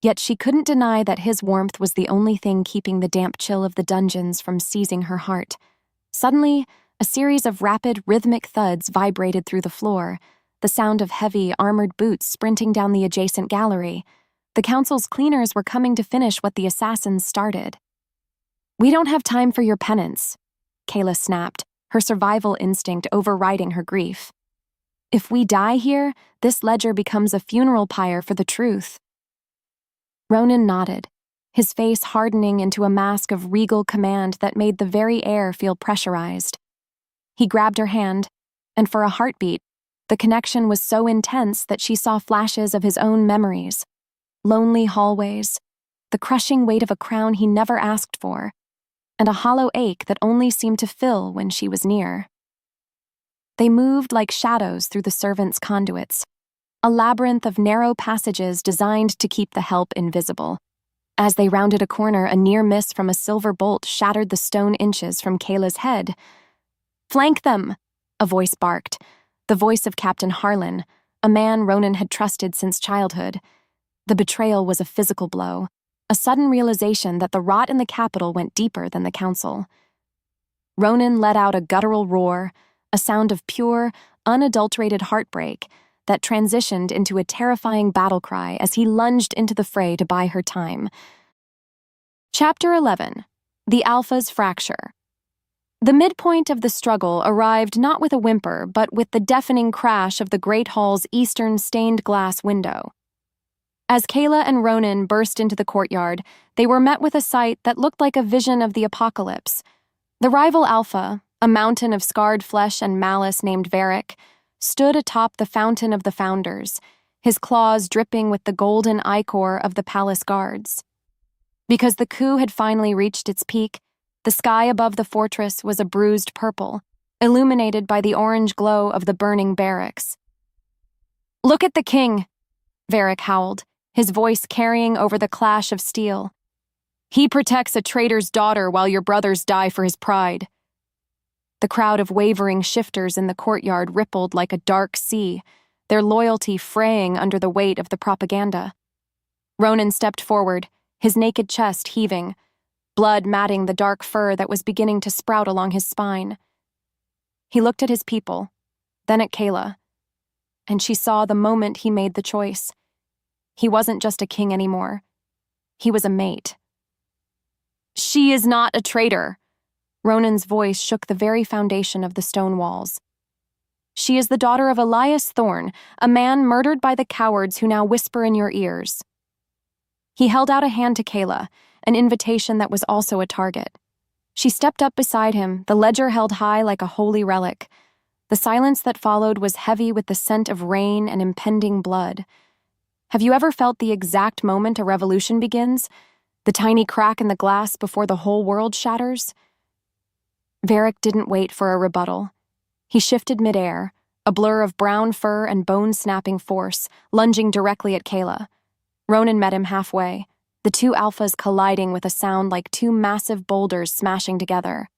yet she couldn't deny that his warmth was the only thing keeping the damp chill of the dungeons from seizing her heart. Suddenly, a series of rapid, rhythmic thuds vibrated through the floor, the sound of heavy, armored boots sprinting down the adjacent gallery. The council's cleaners were coming to finish what the assassins started. "We don't have time for your penance," Kaela snapped, her survival instinct overriding her grief. "If we die here, this ledger becomes a funeral pyre for the truth." Ronan nodded, his face hardening into a mask of regal command that made the very air feel pressurized. He grabbed her hand, and for a heartbeat, the connection was so intense that she saw flashes of his own memories. Lonely hallways, the crushing weight of a crown he never asked for, and a hollow ache that only seemed to fill when she was near. They moved like shadows through the servants' conduits, a labyrinth of narrow passages designed to keep the help invisible. As they rounded a corner, a near miss from a silver bolt shattered the stone inches from Kaela's head. "Flank them!" a voice barked, the voice of Captain Harlan, a man Ronan had trusted since childhood. The betrayal was a physical blow, a sudden realization that the rot in the capital went deeper than the council. Ronan let out a guttural roar, a sound of pure, unadulterated heartbreak that transitioned into a terrifying battle cry as he lunged into the fray to buy her time. Chapter 11: The Alpha's Fracture. The midpoint of the struggle arrived not with a whimper, but with the deafening crash of the Great Hall's eastern stained glass window. As Kaela and Ronan burst into the courtyard, they were met with a sight that looked like a vision of the apocalypse. The rival Alpha, a mountain of scarred flesh and malice named Varric, stood atop the Fountain of the Founders, his claws dripping with the golden ichor of the palace guards. Because the coup had finally reached its peak, the sky above the fortress was a bruised purple, illuminated by the orange glow of the burning barracks. "Look at the king!" Varric howled, his voice carrying over the clash of steel. "He protects a traitor's daughter while your brothers die for his pride." The crowd of wavering shifters in the courtyard rippled like a dark sea, their loyalty fraying under the weight of the propaganda. Ronan stepped forward, his naked chest heaving, blood matting the dark fur that was beginning to sprout along his spine. He looked at his people, then at Kaela, and she saw the moment he made the choice. He wasn't just a king anymore. He was a mate. "She is not a traitor." Ronan's voice shook the very foundation of the stone walls. She is the daughter of Elias Thorne, a man murdered by the cowards who now whisper in your ears." He held out a hand to Kaela, an invitation that was also a target. She stepped up beside him, the ledger held high like a holy relic. The silence that followed was heavy with the scent of rain and impending blood. Have you ever felt the exact moment a revolution begins? The tiny crack in the glass before the whole world shatters? Varric didn't wait for a rebuttal. He shifted midair, a blur of brown fur and bone-snapping force, lunging directly at Kaela. Ronan met him halfway, the two alphas colliding with a sound like two massive boulders smashing together.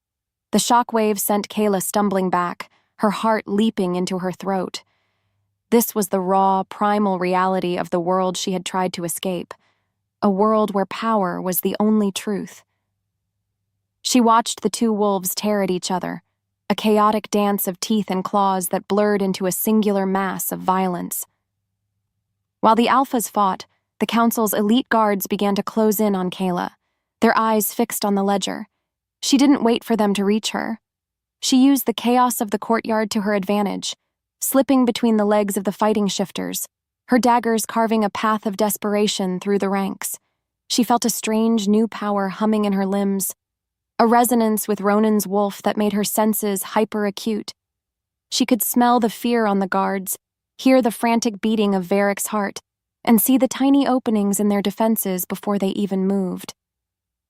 The shockwave sent Kaela stumbling back, her heart leaping into her throat. This was the raw, primal reality of the world she had tried to escape, a world where power was the only truth. She watched the two wolves tear at each other, a chaotic dance of teeth and claws that blurred into a singular mass of violence. While the alphas fought, the Council's elite guards began to close in on Kaela, their eyes fixed on the ledger. She didn't wait for them to reach her. She used the chaos of the courtyard to her advantage, slipping between the legs of the fighting shifters, her daggers carving a path of desperation through the ranks. She felt a strange new power humming in her limbs, a resonance with Ronan's wolf that made her senses hyper-acute. She could smell the fear on the guards, hear the frantic beating of Varric's heart, and see the tiny openings in their defenses before they even moved.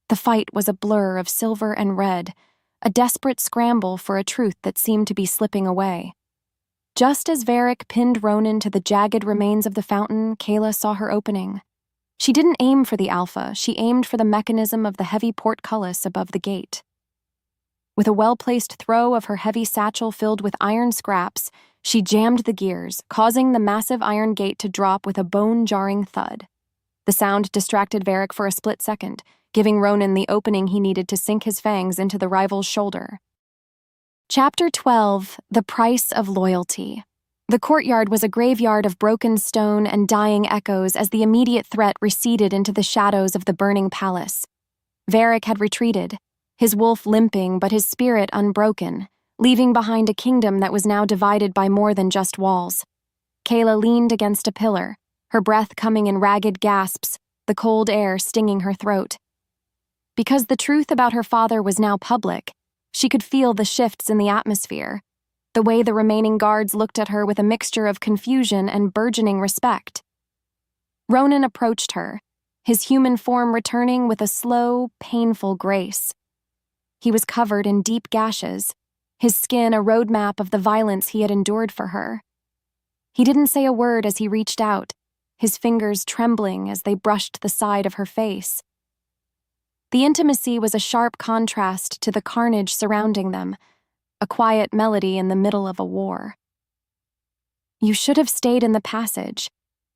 The fight was a blur of silver and red, a desperate scramble for a truth that seemed to be slipping away. Just as Varric pinned Ronan to the jagged remains of the fountain, Kaela saw her opening. She didn't aim for the alpha, she aimed for the mechanism of the heavy portcullis above the gate. With a well-placed throw of her heavy satchel filled with iron scraps, she jammed the gears, causing the massive iron gate to drop with a bone-jarring thud. The sound distracted Varric for a split second, giving Ronan the opening he needed to sink his fangs into the rival's shoulder. Chapter 12: The Price of Loyalty. The courtyard was a graveyard of broken stone and dying echoes as the immediate threat receded into the shadows of the burning palace. Varric had retreated, his wolf limping but his spirit unbroken, leaving behind a kingdom that was now divided by more than just walls. Kaela leaned against a pillar, her breath coming in ragged gasps, the cold air stinging her throat. Because the truth about her father was now public, she could feel the shifts in the atmosphere, the way the remaining guards looked at her with a mixture of confusion and burgeoning respect. Ronan approached her, his human form returning with a slow, painful grace. He was covered in deep gashes, his skin a roadmap of the violence he had endured for her. He didn't say a word as he reached out, his fingers trembling as they brushed the side of her face. The intimacy was a sharp contrast to the carnage surrounding them, a quiet melody in the middle of a war. "You should have stayed in the passage,"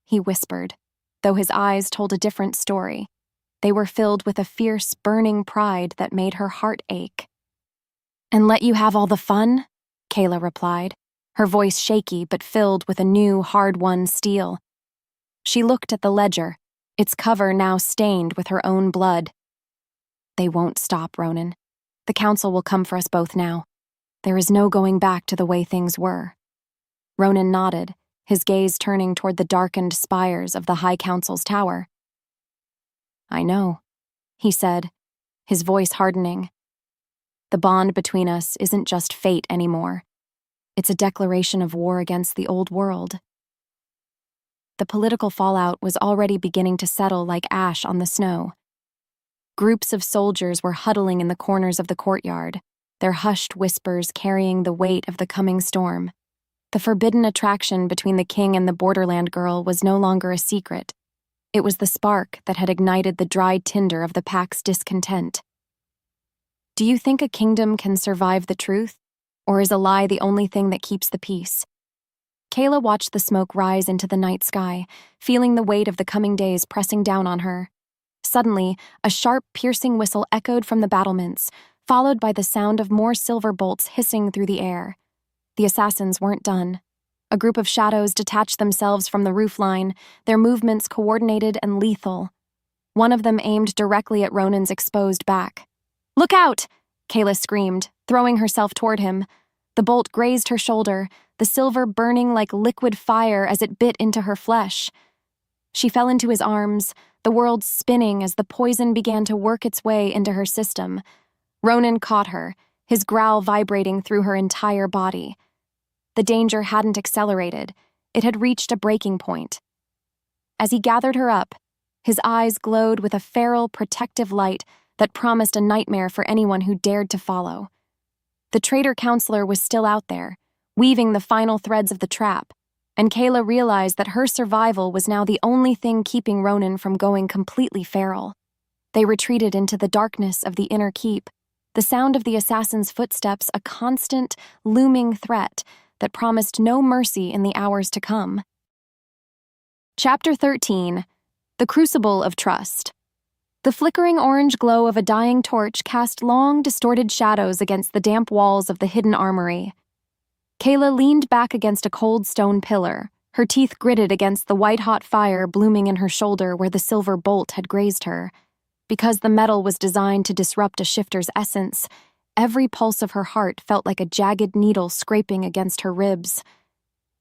he whispered, though his eyes told a different story. They were filled with a fierce, burning pride that made her heart ache. "And let you have all the fun?" Kaela replied, her voice shaky but filled with a new, hard-won steel. She looked at the ledger, its cover now stained with her own blood. "They won't stop, Ronan. The Council will come for us both now. There is no going back to the way things were." Ronan nodded, his gaze turning toward the darkened spires of the High Council's tower. "I know," he said, his voice hardening. "The bond between us isn't just fate anymore. It's a declaration of war against the old world." The political fallout was already beginning to settle like ash on the snow. Groups of soldiers were huddling in the corners of the courtyard, their hushed whispers carrying the weight of the coming storm. The forbidden attraction between the king and the borderland girl was no longer a secret. It was the spark that had ignited the dried tinder of the pact's discontent. Do you think a kingdom can survive the truth, or is a lie the only thing that keeps the peace? Kaela watched the smoke rise into the night sky, feeling the weight of the coming days pressing down on her. Suddenly, a sharp, piercing whistle echoed from the battlements, followed by the sound of more silver bolts hissing through the air. The assassins weren't done. A group of shadows detached themselves from the roofline, their movements coordinated and lethal. One of them aimed directly at Ronan's exposed back. "Look out!" Kaela screamed, throwing herself toward him. The bolt grazed her shoulder, the silver burning like liquid fire as it bit into her flesh. She fell into his arms, the world spinning as the poison began to work its way into her system. Ronan caught her, his growl vibrating through her entire body. The danger hadn't accelerated. It had reached a breaking point. As he gathered her up, his eyes glowed with a feral, protective light that promised a nightmare for anyone who dared to follow. The traitor counselor was still out there, weaving the final threads of the trap, and Kaela realized that her survival was now the only thing keeping Ronan from going completely feral. They retreated into the darkness of the inner keep, the sound of the assassin's footsteps a constant, looming threat that promised no mercy in the hours to come. Chapter 13. The Crucible of Trust. The flickering orange glow of a dying torch cast long, distorted shadows against the damp walls of the hidden armory. Kaela leaned back against a cold stone pillar, her teeth gritted against the white-hot fire blooming in her shoulder where the silver bolt had grazed her. Because the metal was designed to disrupt a shifter's essence, every pulse of her heart felt like a jagged needle scraping against her ribs.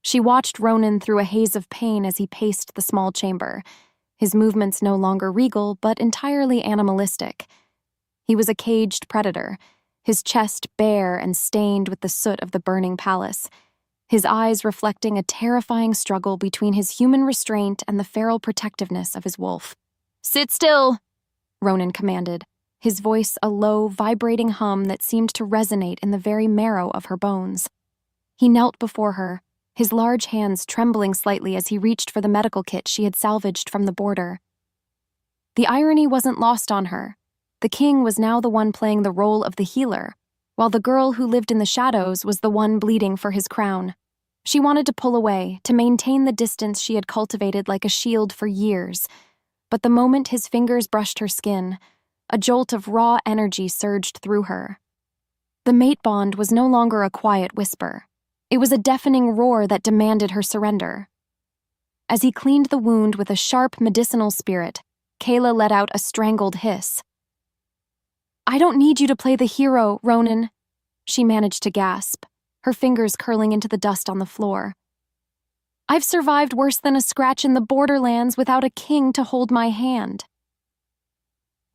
She watched Ronan through a haze of pain as he paced the small chamber, his movements no longer regal but entirely animalistic. He was a caged predator, his chest bare and stained with the soot of the burning palace, his eyes reflecting a terrifying struggle between his human restraint and the feral protectiveness of his wolf. "Sit still!" Ronan commanded, his voice a low, vibrating hum that seemed to resonate in the very marrow of her bones. He knelt before her, his large hands trembling slightly as he reached for the medical kit she had salvaged from the border. The irony wasn't lost on her. The king was now the one playing the role of the healer, while the girl who lived in the shadows was the one bleeding for his crown. She wanted to pull away, to maintain the distance she had cultivated like a shield for years, but the moment his fingers brushed her skin, a jolt of raw energy surged through her. The mate bond was no longer a quiet whisper. It was a deafening roar that demanded her surrender. As he cleaned the wound with a sharp medicinal spirit, Kaela let out a strangled hiss. "I don't need you to play the hero, Ronan," she managed to gasp, her fingers curling into the dust on the floor. "I've survived worse than a scratch in the Borderlands without a king to hold my hand."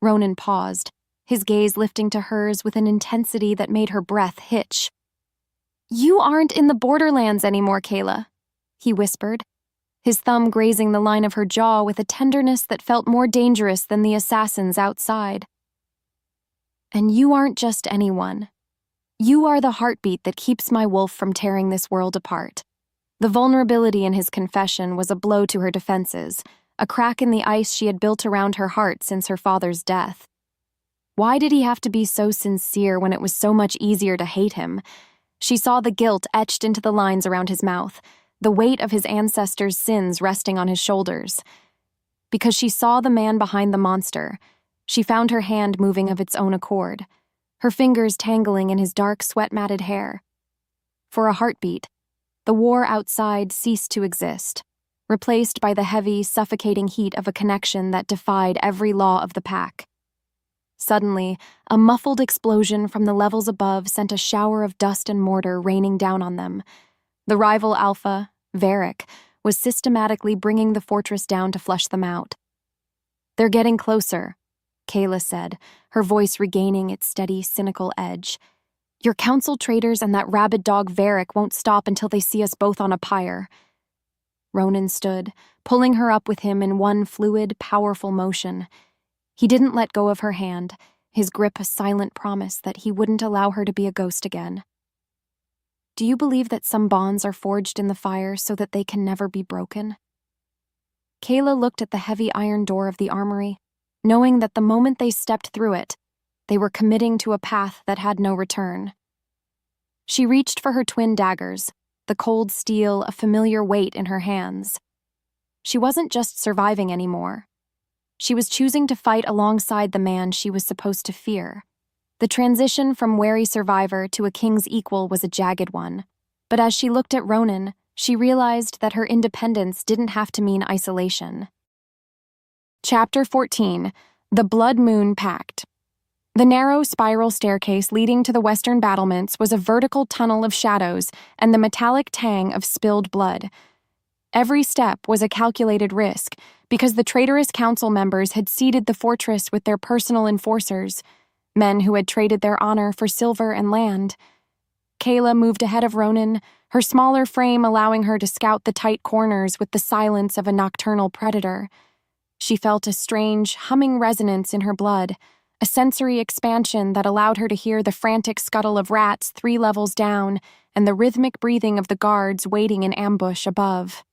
Ronan paused, his gaze lifting to hers with an intensity that made her breath hitch. "You aren't in the Borderlands anymore, Kaela," he whispered, his thumb grazing the line of her jaw with a tenderness that felt more dangerous than the assassins outside. "And you aren't just anyone. You are the heartbeat that keeps my wolf from tearing this world apart." The vulnerability in his confession was a blow to her defenses, a crack in the ice she had built around her heart since her father's death. Why did he have to be so sincere when it was so much easier to hate him? She saw the guilt etched into the lines around his mouth, the weight of his ancestors' sins resting on his shoulders. Because she saw the man behind the monster, she found her hand moving of its own accord, her fingers tangling in his dark, sweat-matted hair. For a heartbeat, the war outside ceased to exist, replaced by the heavy, suffocating heat of a connection that defied every law of the pack. Suddenly, a muffled explosion from the levels above sent a shower of dust and mortar raining down on them. The rival alpha, Varric, was systematically bringing the fortress down to flush them out. "They're getting closer," Kaela said, her voice regaining its steady, cynical edge. "Your council traitors and that rabid dog Varric won't stop until they see us both on a pyre." Ronan stood, pulling her up with him in one fluid, powerful motion. He didn't let go of her hand, his grip a silent promise that he wouldn't allow her to be a ghost again. "Do you believe that some bonds are forged in the fire so that they can never be broken?" Kaela looked at the heavy iron door of the armory, knowing that the moment they stepped through it, they were committing to a path that had no return. She reached for her twin daggers, the cold steel a familiar weight in her hands. She wasn't just surviving anymore. She was choosing to fight alongside the man she was supposed to fear. The transition from wary survivor to a king's equal was a jagged one, but as she looked at Ronan, she realized that her independence didn't have to mean isolation. Chapter 14. The Blood Moon Pact. The narrow spiral staircase leading to the western battlements was a vertical tunnel of shadows and the metallic tang of spilled blood. Every step was a calculated risk, because the traitorous council members had seeded the fortress with their personal enforcers, men who had traded their honor for silver and land. Kaela moved ahead of Ronan, her smaller frame allowing her to scout the tight corners with the silence of a nocturnal predator. She felt a strange, humming resonance in her blood, a sensory expansion that allowed her to hear the frantic scuttle of rats 3 levels down and the rhythmic breathing of the guards waiting in ambush above.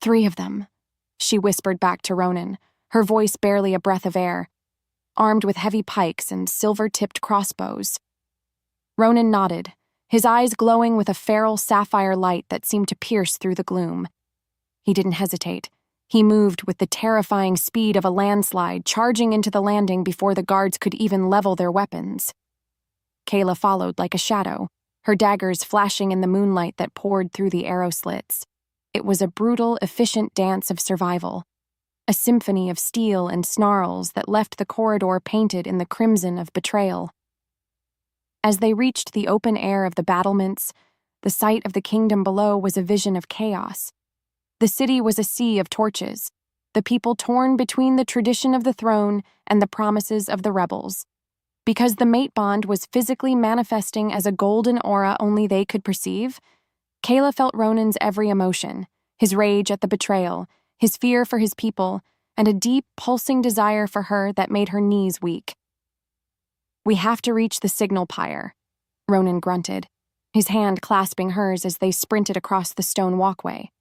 3 of them, she whispered back to Ronan, her voice barely a breath of air, armed with heavy pikes and silver-tipped crossbows. Ronan nodded, his eyes glowing with a feral sapphire light that seemed to pierce through the gloom. He didn't hesitate. He moved with the terrifying speed of a landslide, charging into the landing before the guards could even level their weapons. Kaela followed like a shadow, her daggers flashing in the moonlight that poured through the arrow slits. It was a brutal, efficient dance of survival, a symphony of steel and snarls that left the corridor painted in the crimson of betrayal. As they reached the open air of the battlements, the sight of the kingdom below was a vision of chaos. The city was a sea of torches, the people torn between the tradition of the throne and the promises of the rebels. Because the mate bond was physically manifesting as a golden aura only they could perceive, Kaela felt Ronan's every emotion, his rage at the betrayal, his fear for his people, and a deep, pulsing desire for her that made her knees weak. "We have to reach the signal pyre," Ronan grunted, his hand clasping hers as they sprinted across the stone walkway.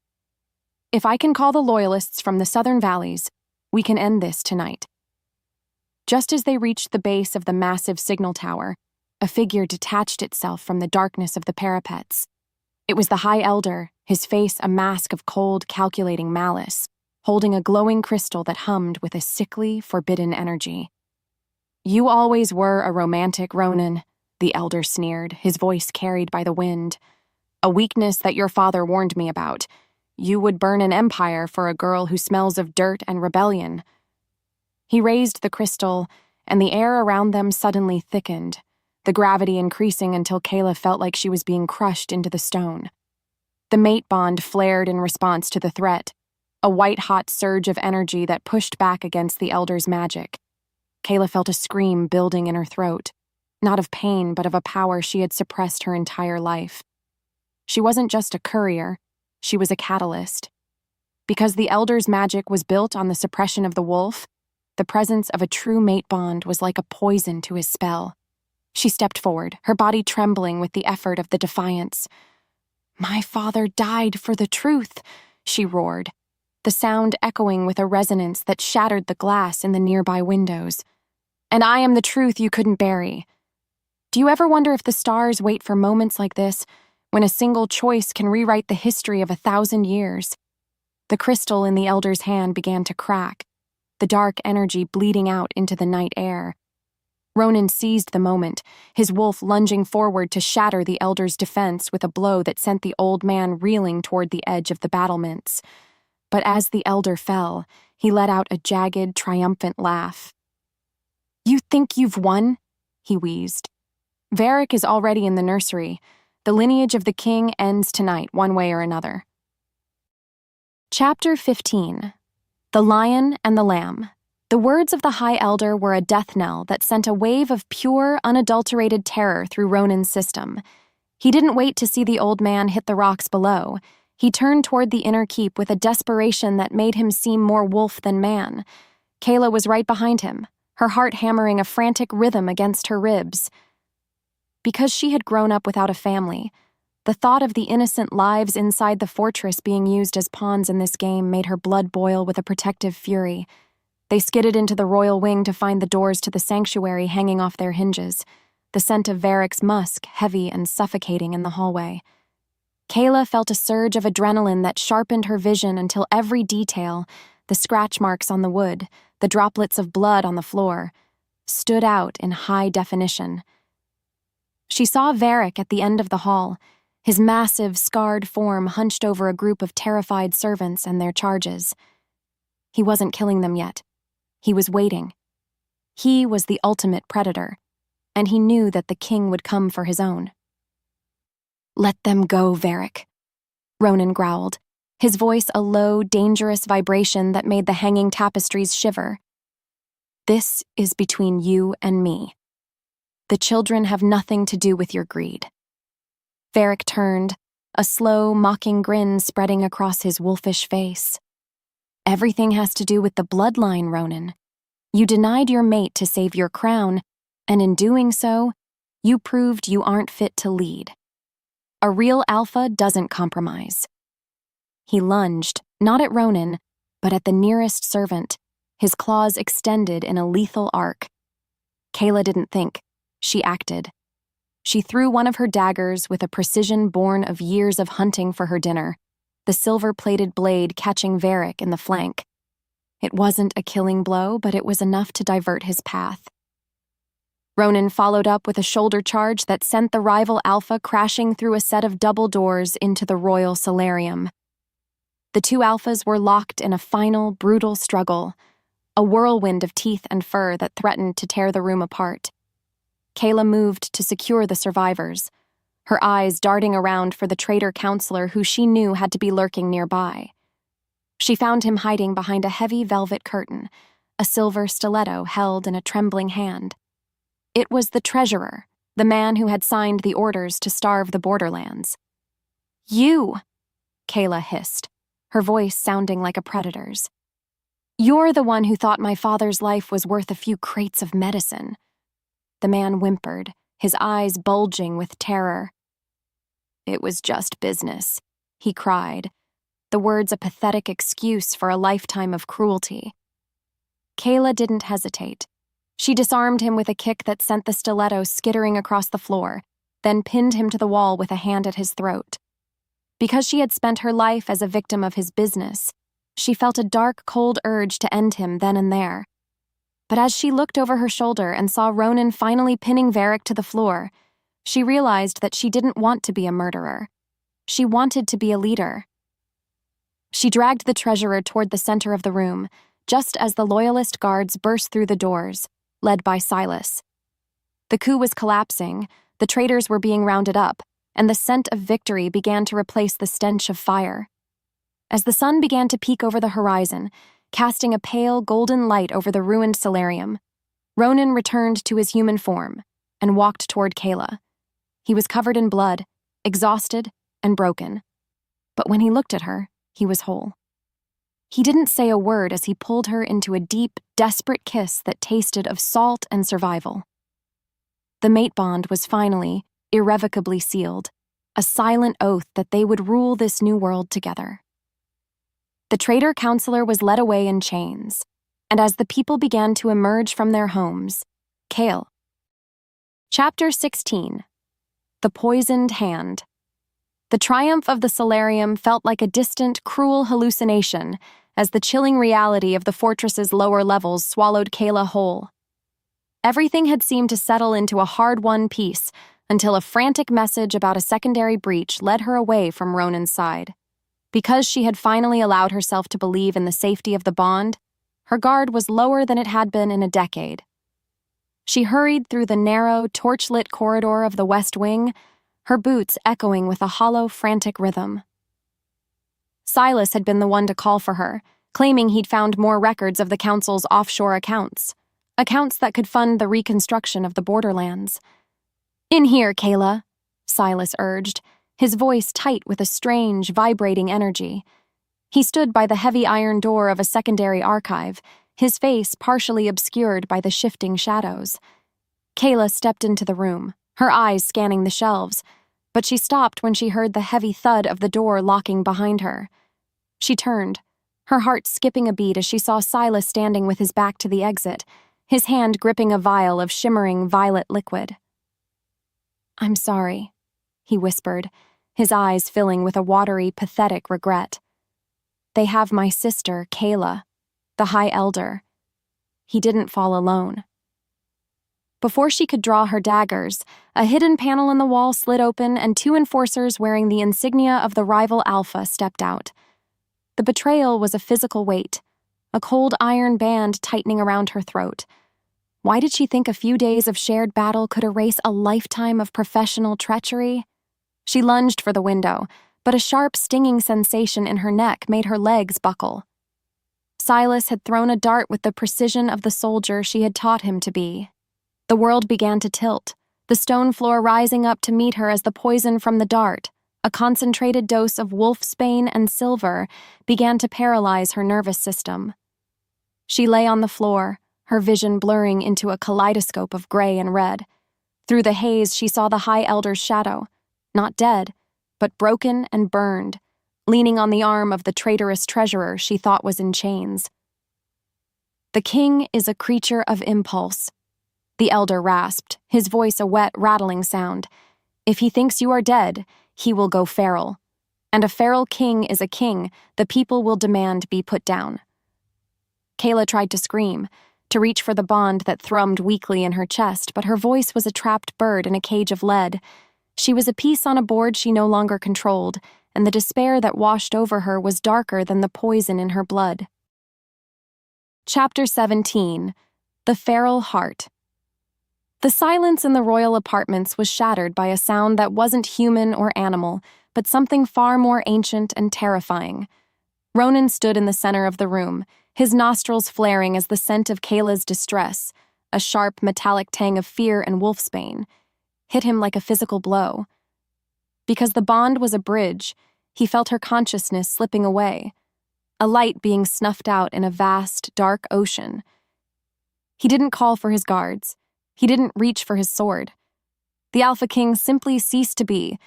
"If I can call the loyalists from the southern valleys, we can end this tonight." Just as they reached the base of the massive signal tower, a figure detached itself from the darkness of the parapets. It was the High Elder, his face a mask of cold, calculating malice, holding a glowing crystal that hummed with a sickly, forbidden energy. "You always were a romantic, Ronan," the Elder sneered, his voice carried by the wind. "A weakness that your father warned me about. You would burn an empire for a girl who smells of dirt and rebellion." He raised the crystal, and the air around them suddenly thickened, the gravity increasing until Kaela felt like she was being crushed into the stone. The mate bond flared in response to the threat, a white-hot surge of energy that pushed back against the Elder's magic. Kaela felt a scream building in her throat, not of pain but of a power she had suppressed her entire life. She wasn't just a courier, she was a catalyst. Because the Elder's magic was built on the suppression of the wolf, the presence of a true mate bond was like a poison to his spell. She stepped forward, her body trembling with the effort of the defiance. "My father died for the truth," she roared, the sound echoing with a resonance that shattered the glass in the nearby windows. "And I am the truth you couldn't bury." Do you ever wonder if the stars wait for moments like this, when a single choice can rewrite the history of 1,000 years? The crystal in the Elder's hand began to crack, the dark energy bleeding out into the night air. Ronan seized the moment, his wolf lunging forward to shatter the Elder's defense with a blow that sent the old man reeling toward the edge of the battlements. But as the Elder fell, he let out a jagged, triumphant laugh. "You think you've won?" he wheezed. "Varric is already in the nursery. The lineage of the king ends tonight, one way or another." Chapter 15. The Lion and the Lamb. The words of the High Elder were a death knell that sent a wave of pure, unadulterated terror through Ronan's system. He didn't wait to see the old man hit the rocks below. He turned toward the inner keep with a desperation that made him seem more wolf than man. Kaela was right behind him, her heart hammering a frantic rhythm against her ribs. Because she had grown up without a family, the thought of the innocent lives inside the fortress being used as pawns in this game made her blood boil with a protective fury. They skidded into the royal wing to find the doors to the sanctuary hanging off their hinges, the scent of Varric's musk heavy and suffocating in the hallway. Kaela felt a surge of adrenaline that sharpened her vision until every detail, the scratch marks on the wood, the droplets of blood on the floor, stood out in high definition. She saw Varric at the end of the hall, his massive, scarred form hunched over a group of terrified servants and their charges. He wasn't killing them yet. He was waiting. He was the ultimate predator, and he knew that the king would come for his own. "Let them go, Varric," Ronan growled, his voice a low, dangerous vibration that made the hanging tapestries shiver. "This is between you and me. The children have nothing to do with your greed." Varric turned, a slow, mocking grin spreading across his wolfish face. "Everything has to do with the bloodline, Ronan. You denied your mate to save your crown, and in doing so, you proved you aren't fit to lead. A real alpha doesn't compromise." He lunged, not at Ronan, but at the nearest servant, his claws extended in a lethal arc. Kaela didn't think. She acted. She threw one of her daggers with a precision born of years of hunting for her dinner, the silver-plated blade catching Varric in the flank. It wasn't a killing blow, but it was enough to divert his path. Ronan followed up with a shoulder charge that sent the rival alpha crashing through a set of double doors into the royal solarium. The two alphas were locked in a final, brutal struggle, a whirlwind of teeth and fur that threatened to tear the room apart. Kaela moved to secure the survivors, her eyes darting around for the traitor counselor who she knew had to be lurking nearby. She found him hiding behind a heavy velvet curtain, a silver stiletto held in a trembling hand. It was the treasurer, the man who had signed the orders to starve the Borderlands. "You!" Kaela hissed, her voice sounding like a predator's. "You're the one who thought my father's life was worth a few crates of medicine." The man whimpered, his eyes bulging with terror. "It was just business," he cried, the words a pathetic excuse for a lifetime of cruelty. Kaela didn't hesitate. She disarmed him with a kick that sent the stiletto skittering across the floor, then pinned him to the wall with a hand at his throat. Because she had spent her life as a victim of his business, she felt a dark, cold urge to end him then and there. But as she looked over her shoulder and saw Ronan finally pinning Varric to the floor, she realized that she didn't want to be a murderer. She wanted to be a leader. She dragged the treasurer toward the center of the room, just as the loyalist guards burst through the doors, led by Silas. The coup was collapsing, the traitors were being rounded up, and the scent of victory began to replace the stench of fire. As the sun began to peek over the horizon, casting a pale golden light over the ruined solarium, Ronan returned to his human form and walked toward Kaela. He was covered in blood, exhausted, and broken. But when he looked at her, he was whole. He didn't say a word as he pulled her into a deep, desperate kiss that tasted of salt and survival. The mate bond was finally, irrevocably sealed, a silent oath that they would rule this new world together. The traitor counselor was led away in chains, and as the people began to emerge from their homes, Kaela. Chapter 16. The Poisoned Hand. The triumph of the solarium felt like a distant, cruel hallucination as the chilling reality of the fortress's lower levels swallowed Kaela whole. Everything had seemed to settle into a hard-won peace until a frantic message about a secondary breach led her away from Ronan's side. Because she had finally allowed herself to believe in the safety of the bond, her guard was lower than it had been in a decade. She hurried through the narrow, torch-lit corridor of the West Wing, her boots echoing with a hollow, frantic rhythm. Silas had been the one to call for her, claiming he'd found more records of the Council's offshore accounts that could fund the reconstruction of the Borderlands. "In here, Kaela," Silas urged, his voice tight with a strange, vibrating energy. He stood by the heavy iron door of a secondary archive, his face partially obscured by the shifting shadows. Kaela stepped into the room, her eyes scanning the shelves, but she stopped when she heard the heavy thud of the door locking behind her. She turned, her heart skipping a beat as she saw Silas standing with his back to the exit, his hand gripping a vial of shimmering violet liquid. "I'm sorry," he whispered, his eyes filling with a watery, pathetic regret. "They have my sister, Kaela, the High Elder. He didn't fall alone." Before she could draw her daggers, a hidden panel in the wall slid open and two enforcers wearing the insignia of the rival Alpha stepped out. The betrayal was a physical weight, a cold iron band tightening around her throat. Why did she think a few days of shared battle could erase a lifetime of professional treachery? She lunged for the window, but a sharp, stinging sensation in her neck made her legs buckle. Silas had thrown a dart with the precision of the soldier she had taught him to be. The world began to tilt, the stone floor rising up to meet her as the poison from the dart, a concentrated dose of wolfsbane and silver, began to paralyze her nervous system. She lay on the floor, her vision blurring into a kaleidoscope of gray and red. Through the haze, she saw the High Elder's shadow, not dead, but broken and burned, leaning on the arm of the traitorous treasurer she thought was in chains. "The king is a creature of impulse," the elder rasped, his voice a wet, rattling sound. "If he thinks you are dead, he will go feral. And a feral king is a king the people will demand be put down." Kaela tried to scream, to reach for the bond that thrummed weakly in her chest, but her voice was a trapped bird in a cage of lead. She was a piece on a board she no longer controlled, and the despair that washed over her was darker than the poison in her blood. Chapter 17. The Feral Heart. The silence in the royal apartments was shattered by a sound that wasn't human or animal, but something far more ancient and terrifying. Ronan stood in the center of the room, his nostrils flaring as the scent of Kaela's distress, a sharp metallic tang of fear and wolfsbane, hit him like a physical blow. Because the bond was a bridge, he felt her consciousness slipping away, a light being snuffed out in a vast, dark ocean. He didn't call for his guards. He didn't reach for his sword. The Alpha King simply ceased to be,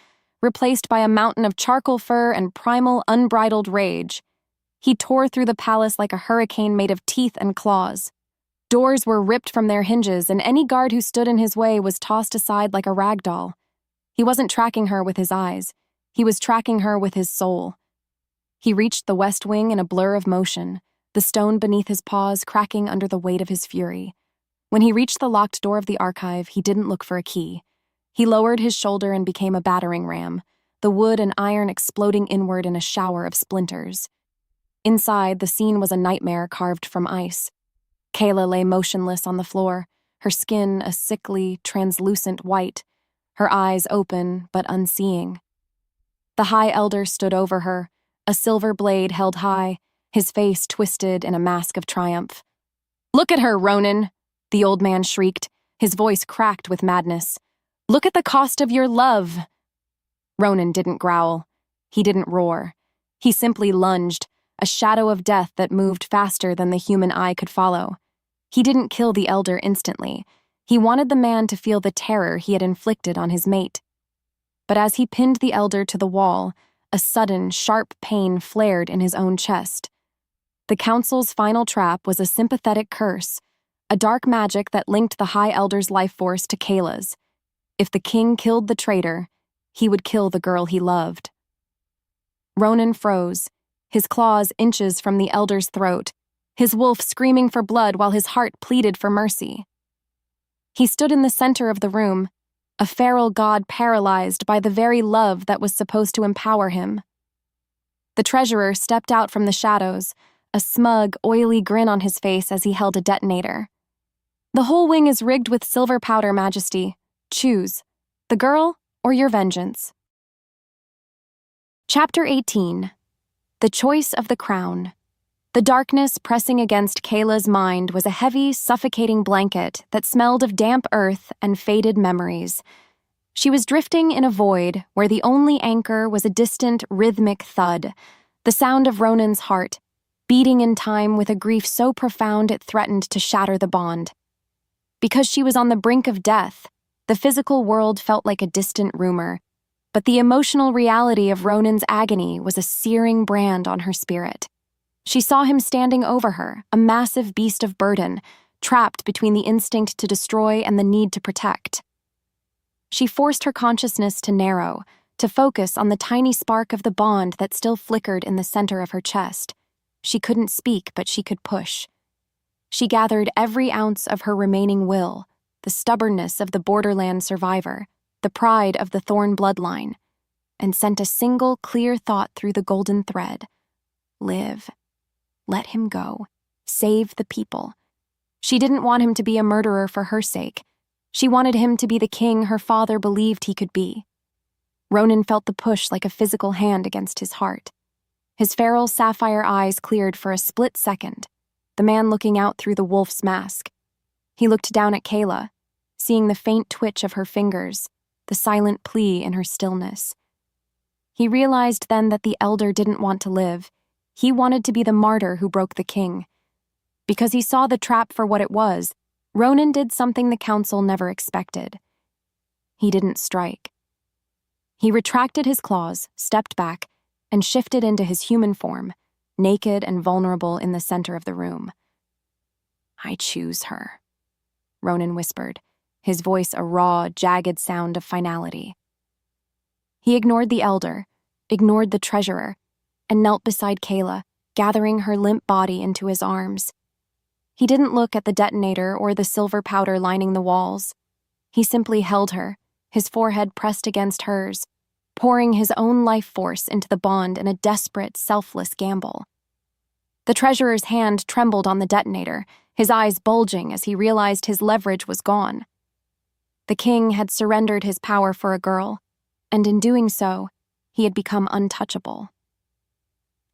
replaced by a mountain of charcoal fur and primal, unbridled rage. He tore through the palace like a hurricane made of teeth and claws. Doors were ripped from their hinges, and any guard who stood in his way was tossed aside like a rag doll. He wasn't tracking her with his eyes. He was tracking her with his soul. He reached the west wing in a blur of motion, the stone beneath his paws cracking under the weight of his fury. When he reached the locked door of the archive, he didn't look for a key. He lowered his shoulder and became a battering ram, the wood and iron exploding inward in a shower of splinters. Inside, the scene was a nightmare carved from ice. Kaela lay motionless on the floor, her skin a sickly, translucent white, her eyes open but unseeing. The High Elder stood over her, a silver blade held high, his face twisted in a mask of triumph. "Look at her, Ronan!" the old man shrieked, his voice cracked with madness. "Look at the cost of your love!" Ronan didn't growl. He didn't roar. He simply lunged, a shadow of death that moved faster than the human eye could follow. He didn't kill the elder instantly. He wanted the man to feel the terror he had inflicted on his mate. But as he pinned the elder to the wall, a sudden, sharp pain flared in his own chest. The council's final trap was a sympathetic curse, a dark magic that linked the High Elder's life force to Kaela's. If the king killed the traitor, he would kill the girl he loved. Ronan froze, his claws inches from the elder's throat, his wolf screaming for blood while his heart pleaded for mercy. He stood in the center of the room, a feral god paralyzed by the very love that was supposed to empower him. The treasurer stepped out from the shadows, a smug, oily grin on his face as he held a detonator. "The whole wing is rigged with silver powder, Majesty. Choose, the girl or your vengeance." Chapter 18. The Choice of the Crown. The darkness pressing against Kaela's mind was a heavy, suffocating blanket that smelled of damp earth and faded memories. She was drifting in a void where the only anchor was a distant, rhythmic thud, the sound of Ronan's heart, beating in time with a grief so profound it threatened to shatter the bond. Because she was on the brink of death, the physical world felt like a distant rumor, but the emotional reality of Ronan's agony was a searing brand on her spirit. She saw him standing over her, a massive beast of burden, trapped between the instinct to destroy and the need to protect. She forced her consciousness to narrow, to focus on the tiny spark of the bond that still flickered in the center of her chest. She couldn't speak, but she could push. She gathered every ounce of her remaining will, the stubbornness of the Borderland survivor, the pride of the Thorn bloodline, and sent a single clear thought through the golden thread. Live. Let him go. Save the people. She didn't want him to be a murderer for her sake. She wanted him to be the king her father believed he could be. Ronan felt the push like a physical hand against his heart. His feral sapphire eyes cleared for a split second, the man looking out through the wolf's mask. He looked down at Kaela, seeing the faint twitch of her fingers, the silent plea in her stillness. He realized then that the elder didn't want to live. He wanted to be the martyr who broke the king. Because he saw the trap for what it was, Ronan did something the council never expected. He didn't strike. He retracted his claws, stepped back, and shifted into his human form, naked and vulnerable in the center of the room. "I choose her," Ronan whispered, his voice a raw, jagged sound of finality. He ignored the elder, ignored the treasurer, and knelt beside Kaela, gathering her limp body into his arms. He didn't look at the detonator or the silver powder lining the walls. He simply held her, his forehead pressed against hers, pouring his own life force into the bond in a desperate, selfless gamble. The treasurer's hand trembled on the detonator, his eyes bulging as he realized his leverage was gone. The king had surrendered his power for a girl, and in doing so, he had become untouchable.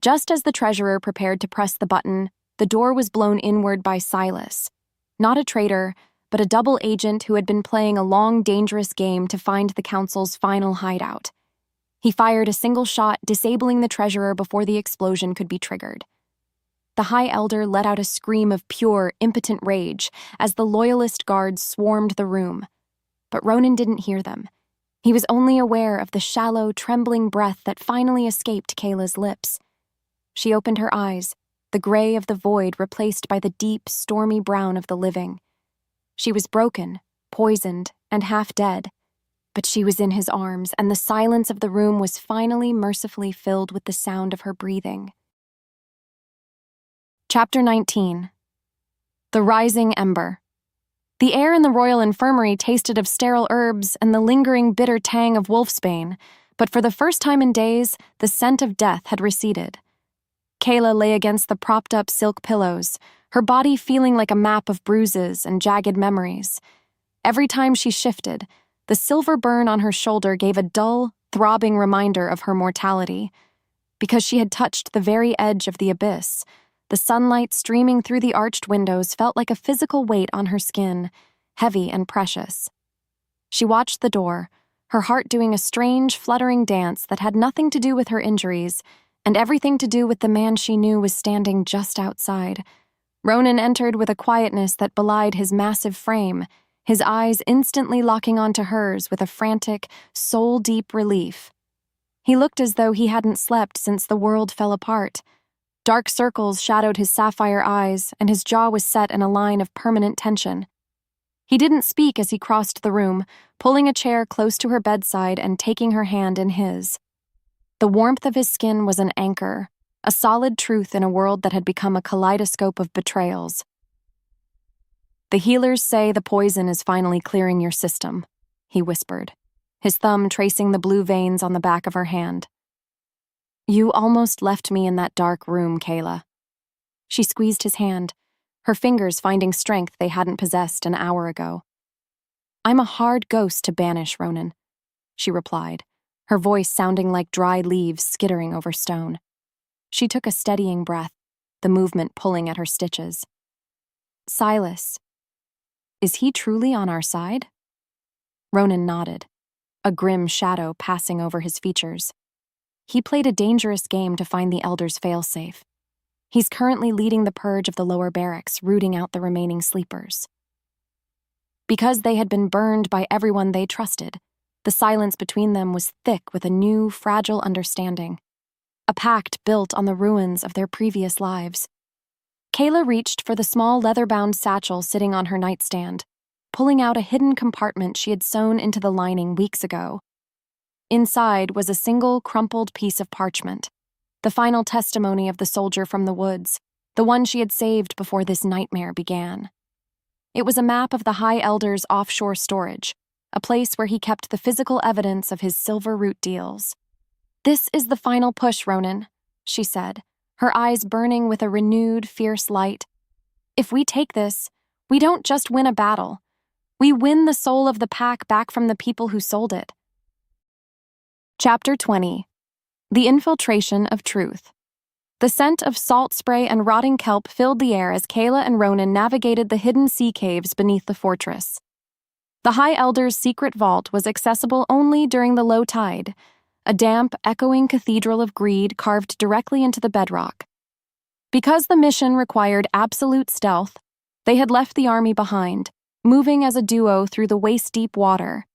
Just as the treasurer prepared to press the button, the door was blown inward by Silas, not a traitor, but a double agent who had been playing a long, dangerous game to find the council's final hideout. He fired a single shot, disabling the treasurer before the explosion could be triggered. The High Elder let out a scream of pure, impotent rage as the loyalist guards swarmed the room. But Ronan didn't hear them. He was only aware of the shallow, trembling breath that finally escaped Kaela's lips. She opened her eyes, the gray of the void replaced by the deep, stormy brown of the living. She was broken, poisoned, and half dead, but she was in his arms, and the silence of the room was finally mercifully filled with the sound of her breathing. Chapter 19. The Rising Ember. The air in the royal infirmary tasted of sterile herbs and the lingering bitter tang of wolfsbane, but for the first time in days, the scent of death had receded. Kaela lay against the propped-up silk pillows, her body feeling like a map of bruises and jagged memories. Every time she shifted, the silver burn on her shoulder gave a dull, throbbing reminder of her mortality. Because she had touched the very edge of the abyss, the sunlight streaming through the arched windows felt like a physical weight on her skin, heavy and precious. She watched the door, her heart doing a strange, fluttering dance that had nothing to do with her injuries, and everything to do with the man she knew was standing just outside. Ronan entered with a quietness that belied his massive frame, his eyes instantly locking onto hers with a frantic, soul-deep relief. He looked as though he hadn't slept since the world fell apart. Dark circles shadowed his sapphire eyes, and his jaw was set in a line of permanent tension. He didn't speak as he crossed the room, pulling a chair close to her bedside and taking her hand in his. The warmth of his skin was an anchor, a solid truth in a world that had become a kaleidoscope of betrayals. "The healers say the poison is finally clearing your system," he whispered, his thumb tracing the blue veins on the back of her hand. "You almost left me in that dark room, Kaela." She squeezed his hand, her fingers finding strength they hadn't possessed an hour ago. "I'm a hard ghost to banish, Ronan," she replied, her voice sounding like dry leaves skittering over stone. She took a steadying breath, the movement pulling at her stitches. "Silas, is he truly on our side?" Ronan nodded, a grim shadow passing over his features. He played a dangerous game to find the Elder's failsafe. He's currently leading the purge of the lower barracks, rooting out the remaining sleepers. Because they had been burned by everyone they trusted, the silence between them was thick with a new, fragile understanding. A pact built on the ruins of their previous lives. Kaela reached for the small leather-bound satchel sitting on her nightstand, pulling out a hidden compartment she had sewn into the lining weeks ago. Inside was a single crumpled piece of parchment, the final testimony of the soldier from the woods, the one she had saved before this nightmare began. It was a map of the High Elder's offshore storage, a place where he kept the physical evidence of his silver root deals. "This is the final push, Ronan," she said, her eyes burning with a renewed, fierce light. "If we take this, We don't just win a battle. We win the soul of the pack back from the people who sold it. Chapter 20. The Infiltration of Truth. The scent of salt spray and rotting kelp filled the air as Kaela and Ronan navigated the hidden sea caves beneath the fortress. The High Elder's secret vault was accessible only during the low tide, a damp, echoing cathedral of greed carved directly into the bedrock. Because the mission required absolute stealth, they had left the army behind, moving as a duo through the waist-deep water.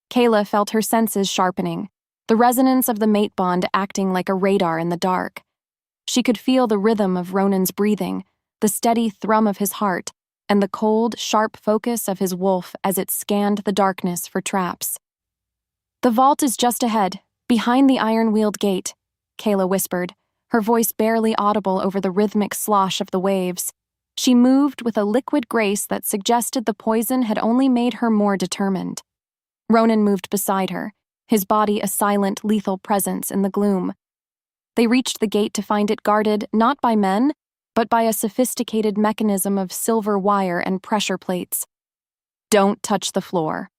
Kaela felt her senses sharpening, the resonance of the mate bond acting like a radar in the dark. She could feel the rhythm of Ronan's breathing, the steady thrum of his heart, and the cold, sharp focus of his wolf as it scanned the darkness for traps. "The vault is just ahead, behind the iron-wheeled gate," Kaela whispered, her voice barely audible over the rhythmic slosh of the waves. She moved with a liquid grace that suggested the poison had only made her more determined. Ronan moved beside her, his body a silent, lethal presence in the gloom. They reached the gate to find it guarded not by men, but by a sophisticated mechanism of silver wire and pressure plates. "Don't touch the floor,"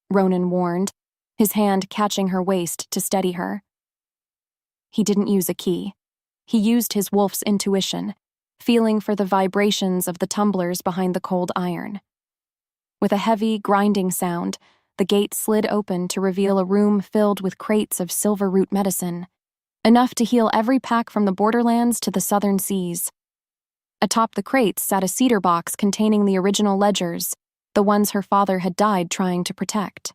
Ronan warned, his hand catching her waist to steady her. He didn't use a key. He used his wolf's intuition, feeling for the vibrations of the tumblers behind the cold iron. With a heavy, grinding sound, the gate slid open to reveal a room filled with crates of silver root medicine, enough to heal every pack from the Borderlands to the southern seas. Atop the crates sat a cedar box containing the original ledgers, the ones her father had died trying to protect.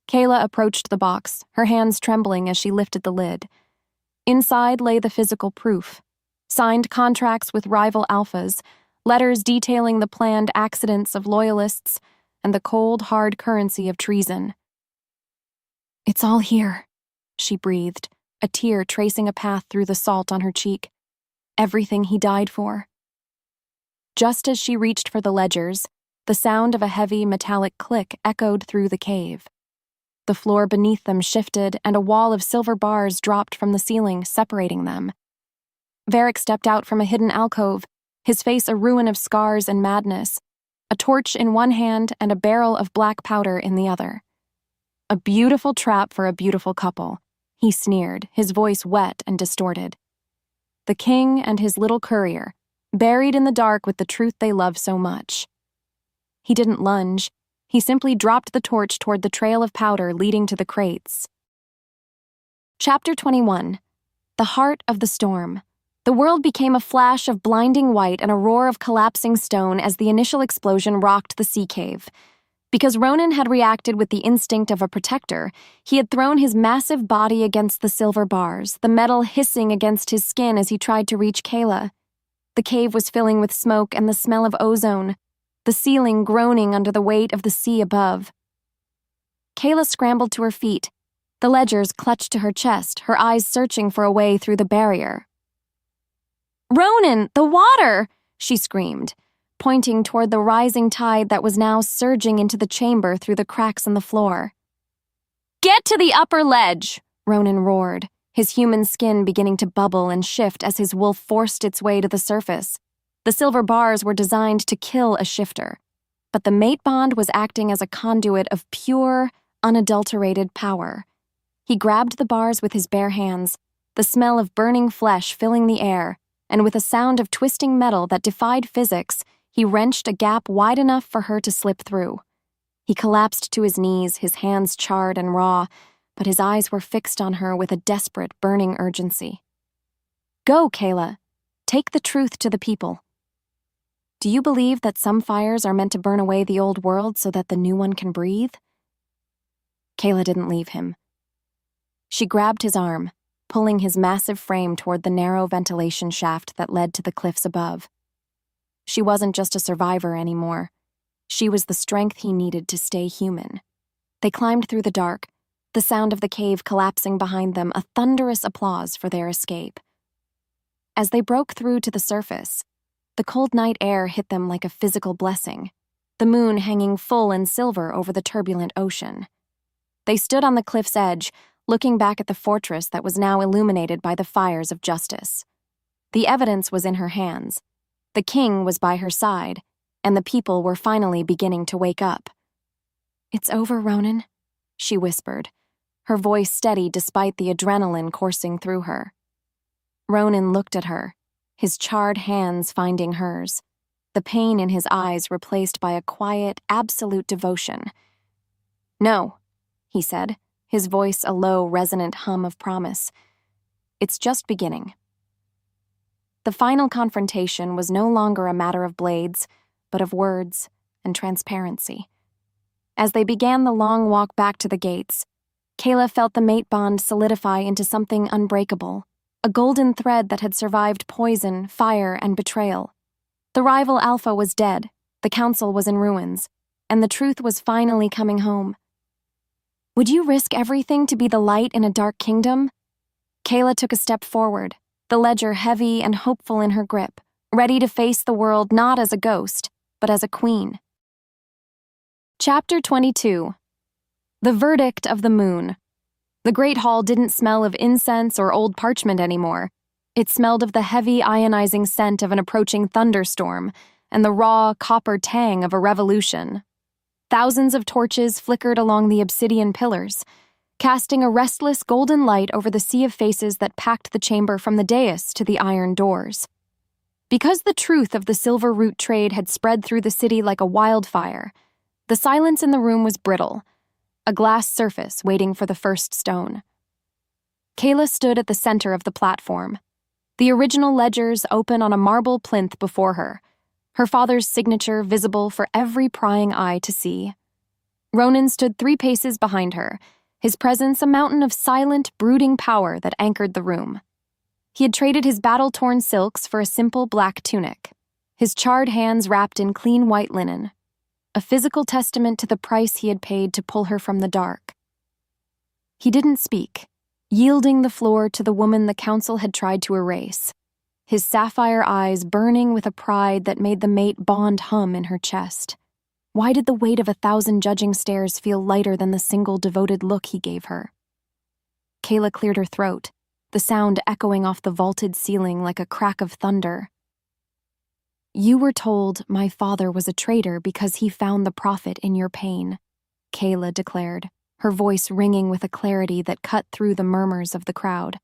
Kaela approached the box, her hands trembling as she lifted the lid. Inside lay the physical proof: signed contracts with rival alphas, letters detailing the planned accidents of loyalists, and the cold, hard currency of treason. "It's all here," she breathed, a tear tracing a path through the salt on her cheek. Everything he died for. Just as she reached for the ledgers, the sound of a heavy metallic click echoed through the cave. The floor beneath them shifted, and a wall of silver bars dropped from the ceiling, separating them. Varric stepped out from a hidden alcove, his face a ruin of scars and madness, a torch in one hand and a barrel of black powder in the other. "A beautiful trap for a beautiful couple," he sneered, his voice wet and distorted. The king and his little courier, buried in the dark with the truth they love so much. He didn't lunge. He simply dropped the torch toward the trail of powder leading to the crates. Chapter 21. The Heart of the Storm. The world became a flash of blinding white and a roar of collapsing stone as the initial explosion rocked the sea cave. Because Ronan had reacted with the instinct of a protector, he had thrown his massive body against the silver bars, the metal hissing against his skin as he tried to reach Kaela. The cave was filling with smoke and the smell of ozone, the ceiling groaning under the weight of the sea above. Kaela scrambled to her feet, the ledgers clutched to her chest, her eyes searching for a way through the barrier. "Ronan, the water!" she screamed, pointing toward the rising tide that was now surging into the chamber through the cracks in the floor. "Get to the upper ledge!" Ronan roared, his human skin beginning to bubble and shift as his wolf forced its way to the surface. The silver bars were designed to kill a shifter, but the mate bond was acting as a conduit of pure, unadulterated power. He grabbed the bars with his bare hands, the smell of burning flesh filling the air, and with a sound of twisting metal that defied physics, he wrenched a gap wide enough for her to slip through. He collapsed to his knees, his hands charred and raw, but his eyes were fixed on her with a desperate, burning urgency. "Go, Kaela. Take the truth to the people. Do you believe that some fires are meant to burn away the old world so that the new one can breathe?" Kaela didn't leave him. She grabbed his arm, pulling his massive frame toward the narrow ventilation shaft that led to the cliffs above. She wasn't just a survivor anymore. She was the strength he needed to stay human. They climbed through the dark, the sound of the cave collapsing behind them a thunderous applause for their escape. As they broke through to the surface, the cold night air hit them like a physical blessing, the moon hanging full and silver over the turbulent ocean. They stood on the cliff's edge, looking back at the fortress that was now illuminated by the fires of justice. The evidence was in her hands. The king was by her side, and the people were finally beginning to wake up. "It's over, Ronan," she whispered, her voice steady despite the adrenaline coursing through her. Ronan looked at her, his charred hands finding hers, the pain in his eyes replaced by a quiet, absolute devotion. "No," he said, his voice a low, resonant hum of promise. "It's just beginning." The final confrontation was no longer a matter of blades, but of words and transparency. As they began the long walk back to the gates, Kaela felt the mate bond solidify into something unbreakable, a golden thread that had survived poison, fire, and betrayal. The rival Alpha was dead, the council was in ruins, and the truth was finally coming home. "Would you risk everything to be the light in a dark kingdom?" Kaela took a step forward, the ledger heavy and hopeful in her grip, ready to face the world not as a ghost, but as a queen. Chapter 22. The Verdict of the Moon. The Great Hall didn't smell of incense or old parchment anymore. It smelled of the heavy ionizing scent of an approaching thunderstorm and the raw copper tang of a revolution. Thousands of torches flickered along the obsidian pillars, casting a restless golden light over the sea of faces that packed the chamber from the dais to the iron doors. Because the truth of the silver root trade had spread through the city like a wildfire, the silence in the room was brittle, a glass surface waiting for the first stone. Kaela stood at the center of the platform, the original ledgers open on a marble plinth before her, her father's signature visible for every prying eye to see. Ronan stood 3 paces behind her, his presence a mountain of silent, brooding power that anchored the room. He had traded his battle-torn silks for a simple black tunic, his charred hands wrapped in clean white linen, a physical testament to the price he had paid to pull her from the dark. He didn't speak, yielding the floor to the woman the council had tried to erase, his sapphire eyes burning with a pride that made the mate bond hum in her chest. Why did the weight of 1,000 judging stares feel lighter than the single devoted look he gave her? Kaela cleared her throat, the sound echoing off the vaulted ceiling like a crack of thunder. "You were told my father was a traitor because he found the profit in your pain," Kaela declared, her voice ringing with a clarity that cut through the murmurs of the crowd.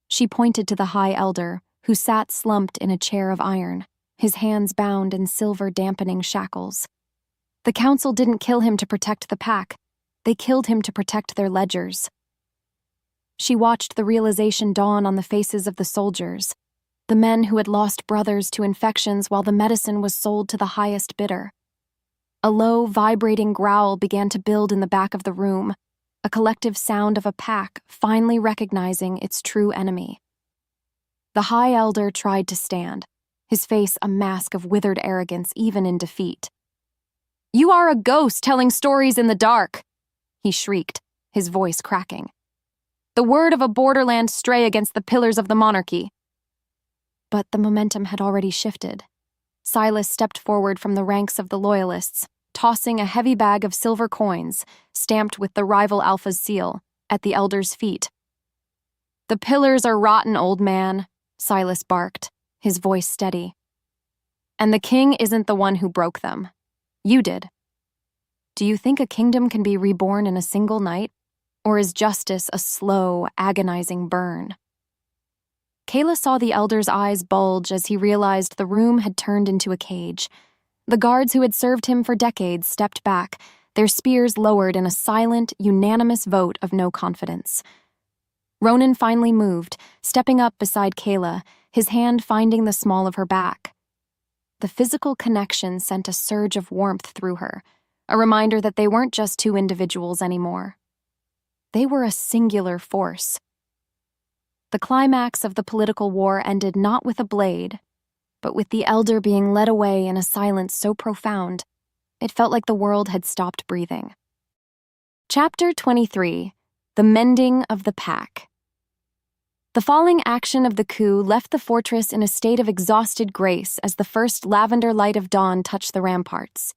She pointed to the High Elder, who sat slumped in a chair of iron, his hands bound in silver-dampening shackles. The council didn't kill him to protect the pack, they killed him to protect their ledgers. She watched the realization dawn on the faces of the soldiers, the men who had lost brothers to infections while the medicine was sold to the highest bidder. A low, vibrating growl began to build in the back of the room, a collective sound of a pack finally recognizing its true enemy. The High Elder tried to stand, his face a mask of withered arrogance even in defeat. "You are a ghost telling stories in the dark," he shrieked, his voice cracking. "The word of a borderland stray against the pillars of the monarchy." But the momentum had already shifted. Silas stepped forward from the ranks of the loyalists, tossing a heavy bag of silver coins, stamped with the rival Alpha's seal, at the elder's feet. "The pillars are rotten, old man," Silas barked, his voice steady. "And the king isn't the one who broke them. You did. Do you think a kingdom can be reborn in a single night? Or is justice a slow, agonizing burn?" Kaela saw the elder's eyes bulge as he realized the room had turned into a cage. The guards who had served him for decades stepped back, their spears lowered in a silent, unanimous vote of no confidence. Ronan finally moved, stepping up beside Kaela, his hand finding the small of her back. The physical connection sent a surge of warmth through her, a reminder that they weren't just 2 individuals anymore. They were a singular force. The climax of the political war ended not with a blade, but with the elder being led away in a silence so profound, it felt like the world had stopped breathing. Chapter 23. The Mending of the Pack. The falling action of the coup left the fortress in a state of exhausted grace as the first lavender light of dawn touched the ramparts.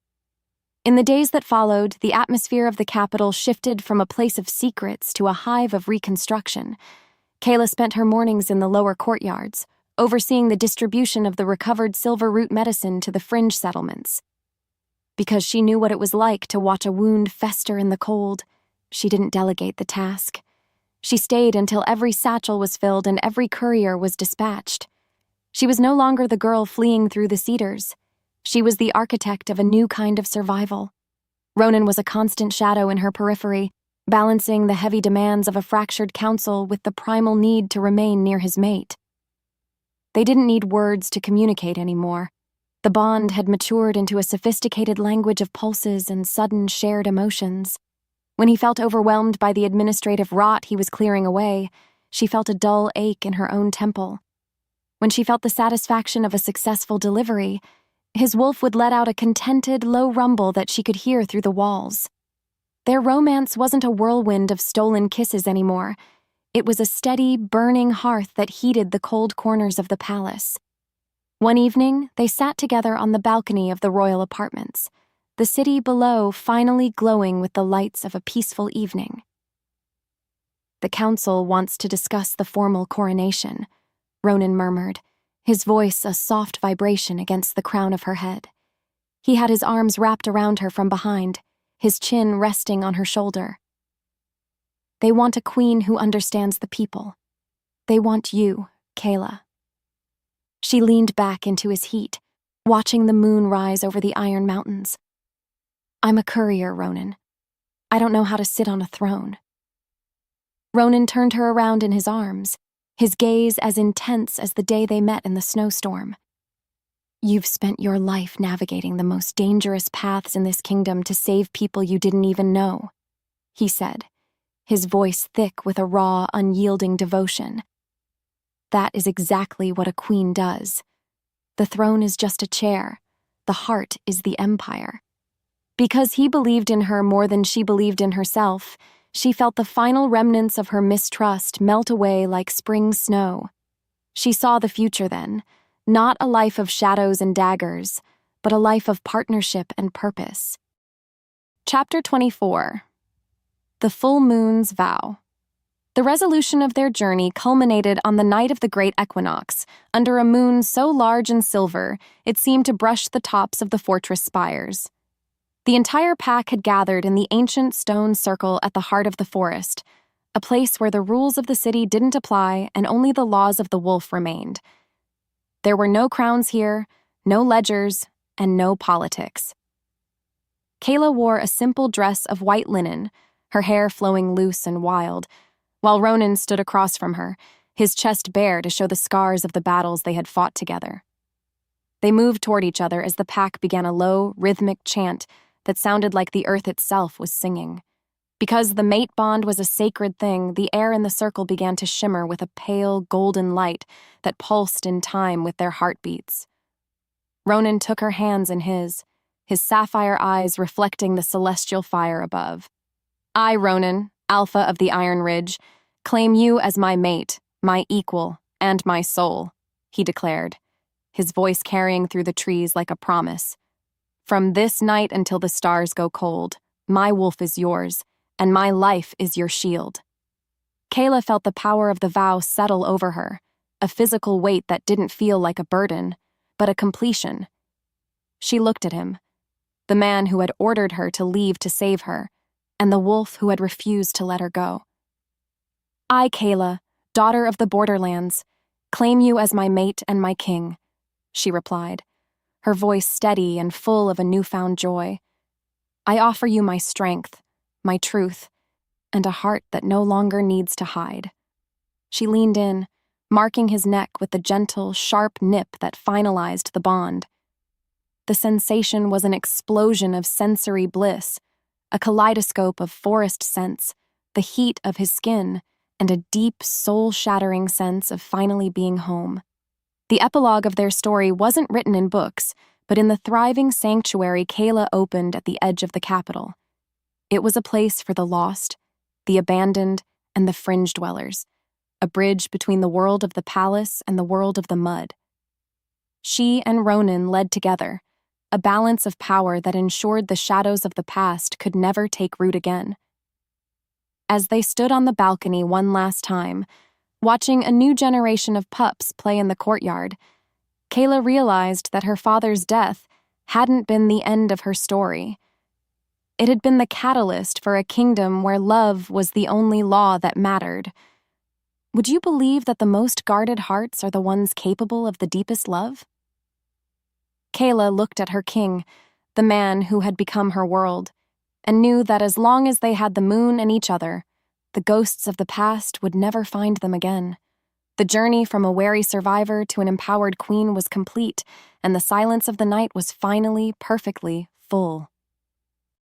In the days that followed, the atmosphere of the capital shifted from a place of secrets to a hive of reconstruction. Kaela spent her mornings in the lower courtyards, overseeing the distribution of the recovered silver root medicine to the fringe settlements. Because she knew what it was like to watch a wound fester in the cold, she didn't delegate the task. She stayed until every satchel was filled and every courier was dispatched. She was no longer the girl fleeing through the cedars. She was the architect of a new kind of survival. Ronan was a constant shadow in her periphery, balancing the heavy demands of a fractured council with the primal need to remain near his mate. They didn't need words to communicate anymore. The bond had matured into a sophisticated language of pulses and sudden shared emotions. When he felt overwhelmed by the administrative rot he was clearing away, she felt a dull ache in her own temple. When she felt the satisfaction of a successful delivery, his wolf would let out a contented, low rumble that she could hear through the walls. Their romance wasn't a whirlwind of stolen kisses anymore. It was a steady, burning hearth that heated the cold corners of the palace. One evening, they sat together on the balcony of the royal apartments, the city below finally glowing with the lights of a peaceful evening. "The council wants to discuss the formal coronation," Ronan murmured, his voice a soft vibration against the crown of her head. He had his arms wrapped around her from behind, his chin resting on her shoulder. "They want a queen who understands the people. They want you, Kaela." She leaned back into his heat, watching the moon rise over the Iron Mountains. "I'm a courier, Ronan. I don't know how to sit on a throne." Ronan turned her around in his arms, his gaze as intense as the day they met in the snowstorm. "You've spent your life navigating the most dangerous paths in this kingdom to save people you didn't even know," he said, his voice thick with a raw, unyielding devotion. "That is exactly what a queen does. The throne is just a chair. The heart is the empire." Because he believed in her more than she believed in herself, she felt the final remnants of her mistrust melt away like spring snow. She saw the future then, not a life of shadows and daggers, but a life of partnership and purpose. Chapter 24. The Full Moon's Vow. The resolution of their journey culminated on the night of the great equinox, under a moon so large and silver it seemed to brush the tops of the fortress spires. The entire pack had gathered in the ancient stone circle at the heart of the forest, a place where the rules of the city didn't apply and only the laws of the wolf remained. There were no crowns here, no ledgers, and no politics. Kaela wore a simple dress of white linen, her hair flowing loose and wild, while Ronan stood across from her, his chest bare to show the scars of the battles they had fought together. They moved toward each other as the pack began a low, rhythmic chant that sounded like the earth itself was singing. Because the mate bond was a sacred thing, the air in the circle began to shimmer with a pale, golden light that pulsed in time with their heartbeats. Ronan took her hands in his sapphire eyes reflecting the celestial fire above. "I, Ronan, Alpha of the Iron Ridge, claim you as my mate, my equal, and my soul," he declared, his voice carrying through the trees like a promise. "From this night until the stars go cold, my wolf is yours, and my life is your shield." Kaela felt the power of the vow settle over her, a physical weight that didn't feel like a burden, but a completion. She looked at him, the man who had ordered her to leave to save her, and the wolf who had refused to let her go. "I, Kaela, daughter of the Borderlands, claim you as my mate and my king," she replied, her voice steady and full of a newfound joy. "I offer you my strength, my truth, and a heart that no longer needs to hide." She leaned in, marking his neck with the gentle, sharp nip that finalized the bond. The sensation was an explosion of sensory bliss, a kaleidoscope of forest scents, the heat of his skin, and a deep, soul-shattering sense of finally being home. The epilogue of their story wasn't written in books, but in the thriving sanctuary Kaela opened at the edge of the capital. It was a place for the lost, the abandoned, and the fringe dwellers, a bridge between the world of the palace and the world of the mud. She and Ronan led together, a balance of power that ensured the shadows of the past could never take root again. As they stood on the balcony one last time, Watching a new generation of pups play in the courtyard, Kaela realized that her father's death hadn't been the end of her story. It had been the catalyst for a kingdom where love was the only law that mattered. Would you believe that the most guarded hearts are the ones capable of the deepest love? Kaela looked at her king, the man who had become her world, and knew that as long as they had the moon and each other, the ghosts of the past would never find them again. The journey from a wary survivor to an empowered queen was complete, and the silence of the night was finally perfectly full.